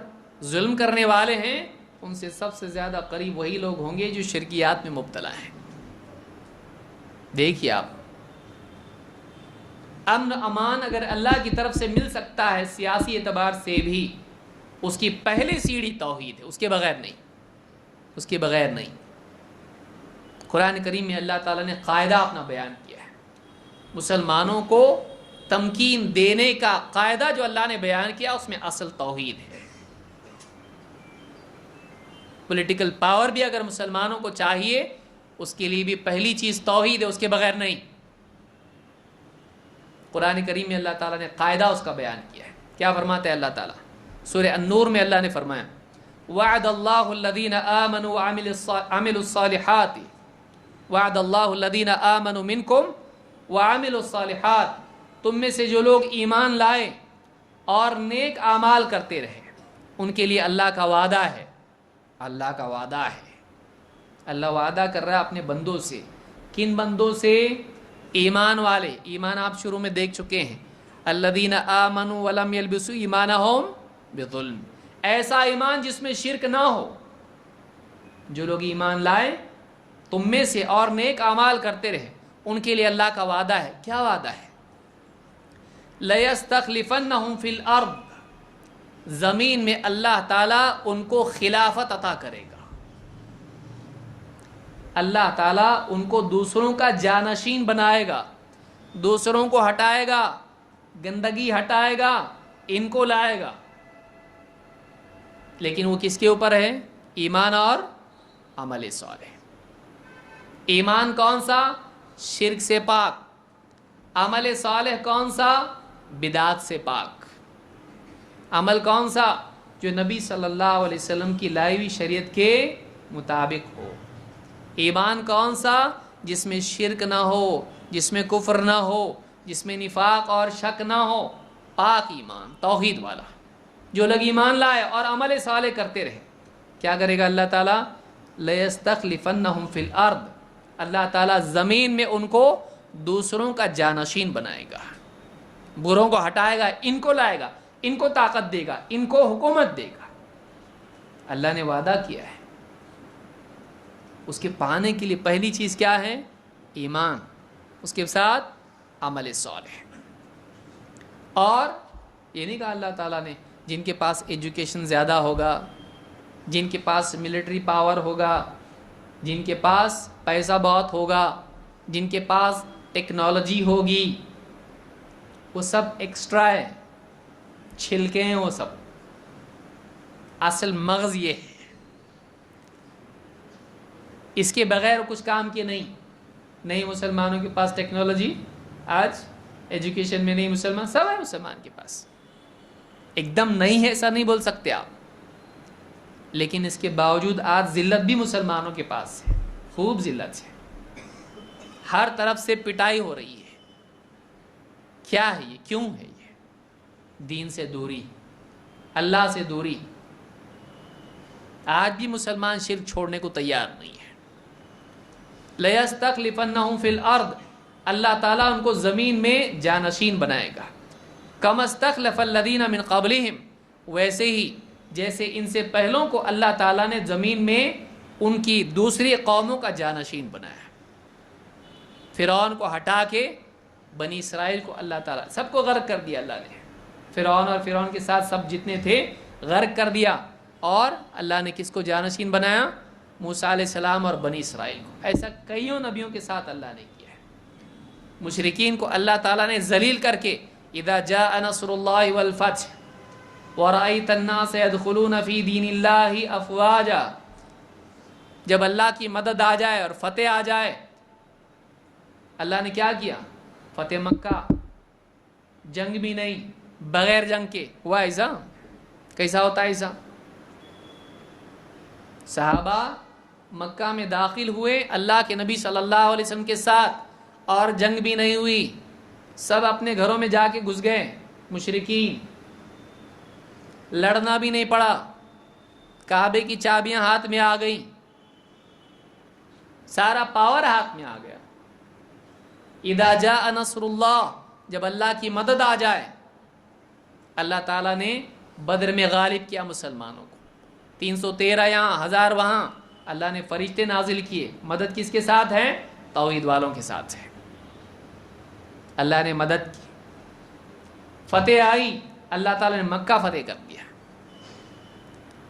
ظلم کرنے والے ہیں، ان سے سب سے زیادہ قریب وہی لوگ ہوں گے جو شرکیات میں مبتلا ہیں۔ دیکھیے آپ، امن امان اگر اللہ کی طرف سے مل سکتا ہے سیاسی اعتبار سے بھی، اس کی پہلی سیڑھی توحید ہے، اس کے بغیر نہیں، اس کے بغیر نہیں۔ قرآن کریم میں اللہ تعالیٰ نے قاعدہ اپنا بیان کیا ہے، مسلمانوں کو تمکین دینے کا قاعدہ جو اللہ نے بیان کیا، اس میں اصل توحید ہے۔ پولیٹیکل پاور بھی اگر مسلمانوں کو چاہیے، اس کے لیے بھی پہلی چیز توحید ہے، اس کے بغیر نہیں۔ قرآن کریم میں اللہ تعالیٰ نے قاعدہ اس کا بیان کیا ہے۔ کیا فرماتا ہے اللہ تعالیٰ؟ سورہ النور میں اللہ نے فرمایا، وعد اللہ الذین آمنوا وعملوا الصالحات، وعد اللہ الذین آمنوا منکم وعملوا الصالحات، تم میں سے جو لوگ ایمان لائے اور نیک اعمال کرتے رہے، ان کے لیے اللہ کا وعدہ ہے۔ اللہ کا وعدہ ہے، اللہ وعدہ کر رہا ہے اپنے بندوں سے۔ کن بندوں سے؟ ایمان والے۔ ایمان آپ شروع میں دیکھ چکے ہیں، الذین آمنوا ولم یلبسوا ایمانہم بظلم، ایسا ایمان جس میں شرک نہ ہو۔ جو لوگ ایمان لائے تم میں سے اور نیک اعمال کرتے رہے، ان کے لیے اللہ کا وعدہ ہے۔ کیا وعدہ ہے؟ لَيَسْتَخْلِفَنَّهُمْ فِي الْأَرْضِ، زمین میں اللہ تعالیٰ ان کو خلافت عطا کرے گا۔ اللہ تعالیٰ ان کو دوسروں کا جانشین بنائے گا، دوسروں کو ہٹائے گا، گندگی ہٹائے گا، ان کو لائے گا۔ لیکن وہ کس کے اوپر ہے؟ ایمان اور عمل صالح۔ ایمان کون سا؟ شرک سے پاک۔ عمل صالح کون سا؟ بدعات سے پاک۔ عمل کون سا؟ جو نبی صلی اللہ علیہ وسلم کی لائی ہوئی شریعت کے مطابق ہو۔ ایمان کون سا؟ جس میں شرک نہ ہو، جس میں کفر نہ ہو، جس میں نفاق اور شک نہ ہو، پاک ایمان، توحید والا۔ جو لوگ ایمان لائے اور عمل صالح کرتے رہے، کیا کرے گا اللہ تعالیٰ؟ لَيَسْتَخْلِفَنَّهُمْ فِي الْأَرْضِ، اللہ تعالیٰ زمین میں ان کو دوسروں کا جانشین بنائے گا، بروں کو ہٹائے گا، ان کو لائے گا، ان کو طاقت دے گا، ان کو حکومت دے گا۔ اللہ نے وعدہ کیا ہے۔ اس کے پانے کے لیے پہلی چیز کیا ہے؟ ایمان، اس کے ساتھ عمل صالح. اور یہ نہیں کہا اللہ تعالیٰ نے جن کے پاس ایجوکیشن زیادہ ہوگا، جن کے پاس ملٹری پاور ہوگا، جن کے پاس پیسہ بہت ہوگا، جن کے پاس ٹیکنالوجی ہوگی، وہ سب ایکسٹرا ہے، چھلکے ہیں وہ سب. اصل مغز یہ ہے، اس کے بغیر کچھ کام کے نہیں مسلمانوں کے پاس ٹیکنالوجی آج ایجوکیشن میں نہیں، مسلمان سب ہے مسلمان کے پاس، ایک دم نہیں ہے ایسا نہیں بول سکتے آپ. لیکن اس کے باوجود آج ذلت بھی مسلمانوں کے پاس ہے، خوب ذلت ہے، ہر طرف سے پٹائی ہو رہی ہے. کیا ہے یہ؟ کیوں ہے یہ؟ دین سے دوری، اللہ سے دوری. آج بھی مسلمان شرک چھوڑنے کو تیار نہیں ہے. لَيَسْتَخْلِفَنَّهُمْ فِي الْأَرْضِ، اللہ تعالیٰ ان کو زمین میں جانشین بنائے گا. كَمَا اسْتَخْلَفَ الَّذِينَ مِنْ قَبْلِهِمْ، ویسے ہی جیسے ان سے پہلوں کو اللہ تعالیٰ نے زمین میں ان کی دوسری قوموں کا جانشین بنایا. فرعون کو ہٹا کے بنی اسرائیل کو اللہ تعالیٰ سب کو غرق کر دیا. اللہ نے فرعون اور فرعون کے ساتھ سب جتنے تھے غرق کر دیا. اور اللہ نے کس کو جانشین بنایا؟ موسیٰ علیہ السلام اور بنی اسرائیل کو. ایسا کئیوں نبیوں کے ساتھ اللہ نے کیا ہے. مشرکین کو اللہ تعالیٰ نے ذلیل کر کے اذا جاء نصر اللہ والفتح ورأيت الناس يدخلون في دین اللہ افواجا، جب اللہ کی مدد آ جائے اور فتح آ جائے، اللہ نے کیا کیا؟ فتح مکہ، جنگ بھی نہیں، بغیر جنگ کے ہوا. ایسا کیسا ہوتا ہے؟ ایسا صحابہ مکہ میں داخل ہوئے اللہ کے نبی صلی اللہ علیہ وسلم کے ساتھ، اور جنگ بھی نہیں ہوئی، سب اپنے گھروں میں جا کے گھس گئے. مشرکین لڑنا بھی نہیں پڑا، کعبے کی چابیاں ہاتھ میں آ گئیں، سارا پاور ہاتھ میں آ گیا. اذا جاء نصر اللہ، جب اللہ کی مدد آ جائے. اللہ تعالیٰ نے بدر میں غالب کیا مسلمانوں کو، 313 یہاں، 1000 وہاں. اللہ نے فرشتے نازل کیے. مدد کس کے ساتھ ہے؟ توحید والوں کے ساتھ ہے. اللہ نے مدد کی، فتح آئی، اللہ تعالیٰ نے مکہ فتح کر دیا.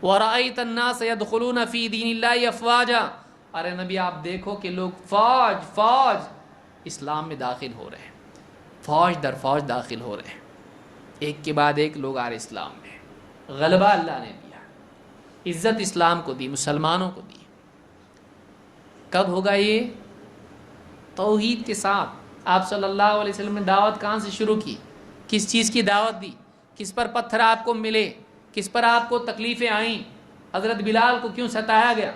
وَرَأَيْتَ النَّاسَ يَدْخُلُونَ فِي دِينِ اللَّهِ أَفْوَاجًا، ارے نبی آپ دیکھو کہ لوگ فوج اسلام میں داخل ہو رہے ہیں، فوج در فوج داخل ہو رہے ہیں، ایک کے بعد ایک لوگ آ رہے اسلام میں. غلبہ اللہ نے دیا، عزت اسلام کو دی، مسلمانوں کو دی. کب ہوگا یہ؟ توحید کے ساتھ. آپ صلی اللہ علیہ وسلم نے دعوت کہاں سے شروع کی؟ کس چیز کی دعوت دی؟ کس پر پتھر آپ کو ملے؟ کس پر آپ کو تکلیفیں آئیں؟ حضرت بلال کو کیوں ستایا گیا؟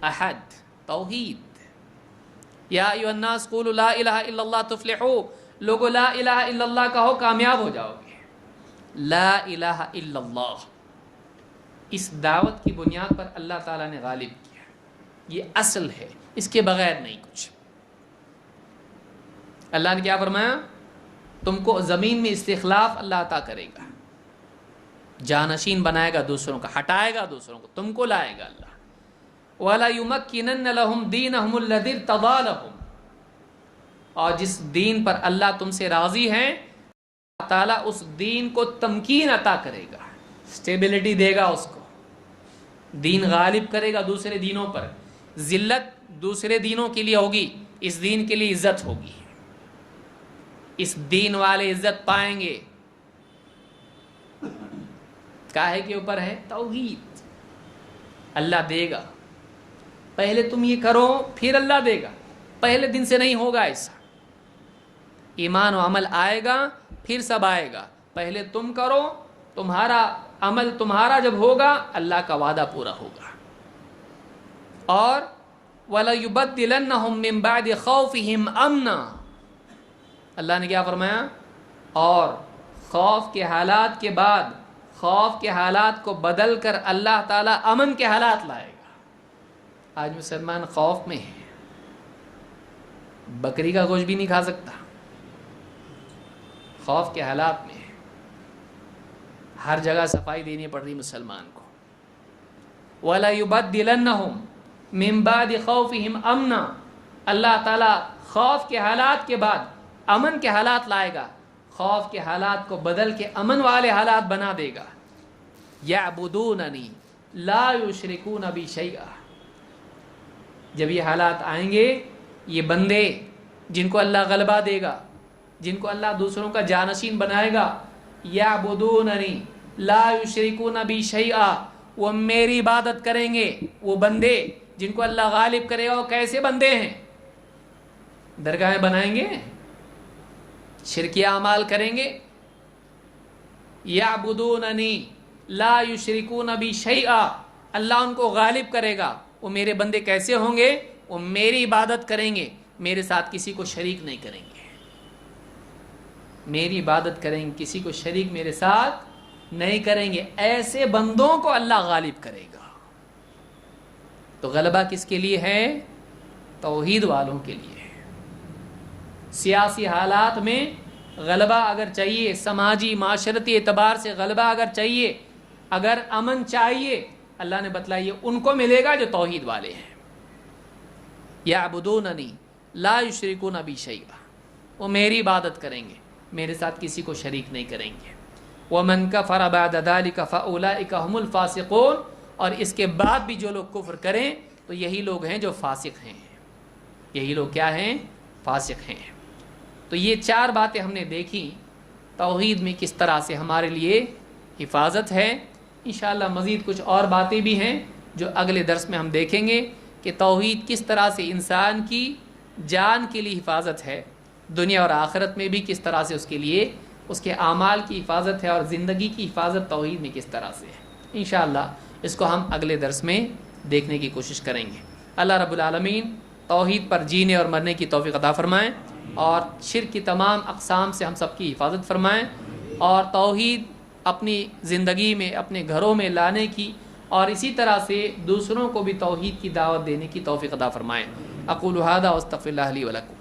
احد، توحید. یا ایھا الناس قولوا لا الہ الا اللہ تفلحوا، لوگو لا الہ الا اللہ کہو کامیاب ہو جاؤ گے. لا الہ الا اللہ، اس دعوت کی بنیاد پر اللہ تعالیٰ نے غالب کیا. یہ اصل ہے، اس کے بغیر نہیں کچھ. اللہ نے کیا فرمایا؟ تم کو زمین میں استخلاف اللہ عطا کرے گا، جانشین بنائے گا دوسروں کا، ہٹائے گا دوسروں کو، تم کو لائے گا اللہ. وَلَا يُمَكِّنَنَّ لَهُمْ دِينَهُمُ الَّذِي ارْتَضَىٰ لَهُمْ، اور جس دین پر اللہ تم سے راضی ہیں، اللہ تعالیٰ اس دین کو تمکین عطا کرے گا، اسٹیبلٹی دے گا اس کو. دین غالب کرے گا دوسرے دینوں پر. ذلت دوسرے دینوں کے لیے ہوگی، اس دین کے لیے عزت ہوگی. اس دین والے عزت پائیں گے. کاہے کے اوپر ہے؟ توحید. اللہ دے گا. پہلے تم یہ کرو پھر اللہ دے گا، پہلے دن سے نہیں ہوگا ایسا. ایمان و عمل آئے گا پھر سب آئے گا. پہلے تم کرو، تمہارا عمل تمہارا جب ہوگا اللہ کا وعدہ پورا ہوگا. اور وَلَيُبَدِّلَنَّهُم مِّن بَعْدِ خَوْفِهِمْ أَمْنًا، اللہ نے کیا فرمایا؟ اور خوف کے حالات کے بعد، خوف کے حالات کو بدل کر اللہ تعالیٰ امن کے حالات لائے گا. آج مسلمان خوف میں ہے، بکری کا گوشت بھی نہیں کھا سکتا، خوف کے حالات میں ہے. ہر جگہ صفائی دینی پڑ رہی مسلمان کو. وَلَيُبَدِّلَنَّهُم مِّن بَعْدِ خَوْفِهِمْ أَمْنًا، اللہ تعالیٰ خوف کے حالات کے بعد امن کے حالات لائے گا، خوف کے حالات کو بدل کے امن والے حالات بنا دے گا. یعبدوننی لا یشرکون بی شیئا. جب یہ حالات آئیں گے، یہ بندے جن کو اللہ غلبہ دے گا، جن کو اللہ دوسروں کا جانشین بنائے گا، یعبدوننی لا یشرکون بی شیئا، وہ میری عبادت کریں گے. وہ بندے جن کو اللہ غالب کرے گا، وہ کیسے بندے ہیں؟ درگاہیں بنائیں گے، شرکی اعمال کریں گے. یعبدوننی لا یشرکون بی شیئا، اللہ ان کو غالب کرے گا. وہ میرے بندے کیسے ہوں گے؟ وہ میری عبادت کریں گے، میرے ساتھ کسی کو شریک نہیں کریں گے. میری عبادت کریں گے، کسی کو شریک میرے ساتھ نہیں کریں گے. ایسے بندوں کو اللہ غالب کرے گا. تو غلبہ کس کے لیے ہے؟ توحید والوں کے لیے. سیاسی حالات میں غلبہ اگر چاہیے، سماجی معاشرتی اعتبار سے غلبہ اگر چاہیے، اگر امن چاہیے، اللہ نے بتلائی ان کو ملے گا جو توحید والے ہیں. یعبدوننی لا یشرکون بی شیئا، وہ میری عبادت کریں گے، میرے ساتھ کسی کو شریک نہیں کریں گے. ومن کفر بعد ذلک فاولئک هم الفاسقون، اور اس کے بعد بھی جو لوگ کفر کریں تو یہی لوگ ہیں جو فاسق ہیں. یہی لوگ کیا ہیں؟ فاسق ہیں. تو یہ 4 باتیں ہم نے دیکھی، توحید میں کس طرح سے ہمارے لیے حفاظت ہے. انشاءاللہ مزید کچھ اور باتیں بھی ہیں جو اگلے درس میں ہم دیکھیں گے کہ توحید کس طرح سے انسان کی جان کے لیے حفاظت ہے، دنیا اور آخرت میں بھی کس طرح سے اس کے لیے اس کے اعمال کی حفاظت ہے، اور زندگی کی حفاظت توحید میں کس طرح سے ہے. انشاءاللہ اس کو ہم اگلے درس میں دیکھنے کی کوشش کریں گے. اللہ رب العالمین توحید پر جینے اور مرنے کی توفیق عطا فرمائیں، اور شرک کی تمام اقسام سے ہم سب کی حفاظت فرمائیں، اور توحید اپنی زندگی میں، اپنے گھروں میں لانے کی، اور اسی طرح سے دوسروں کو بھی توحید کی دعوت دینے کی توفیق عطا فرمائیں. اقول ھذا واستغفر اللہ لی ولکم.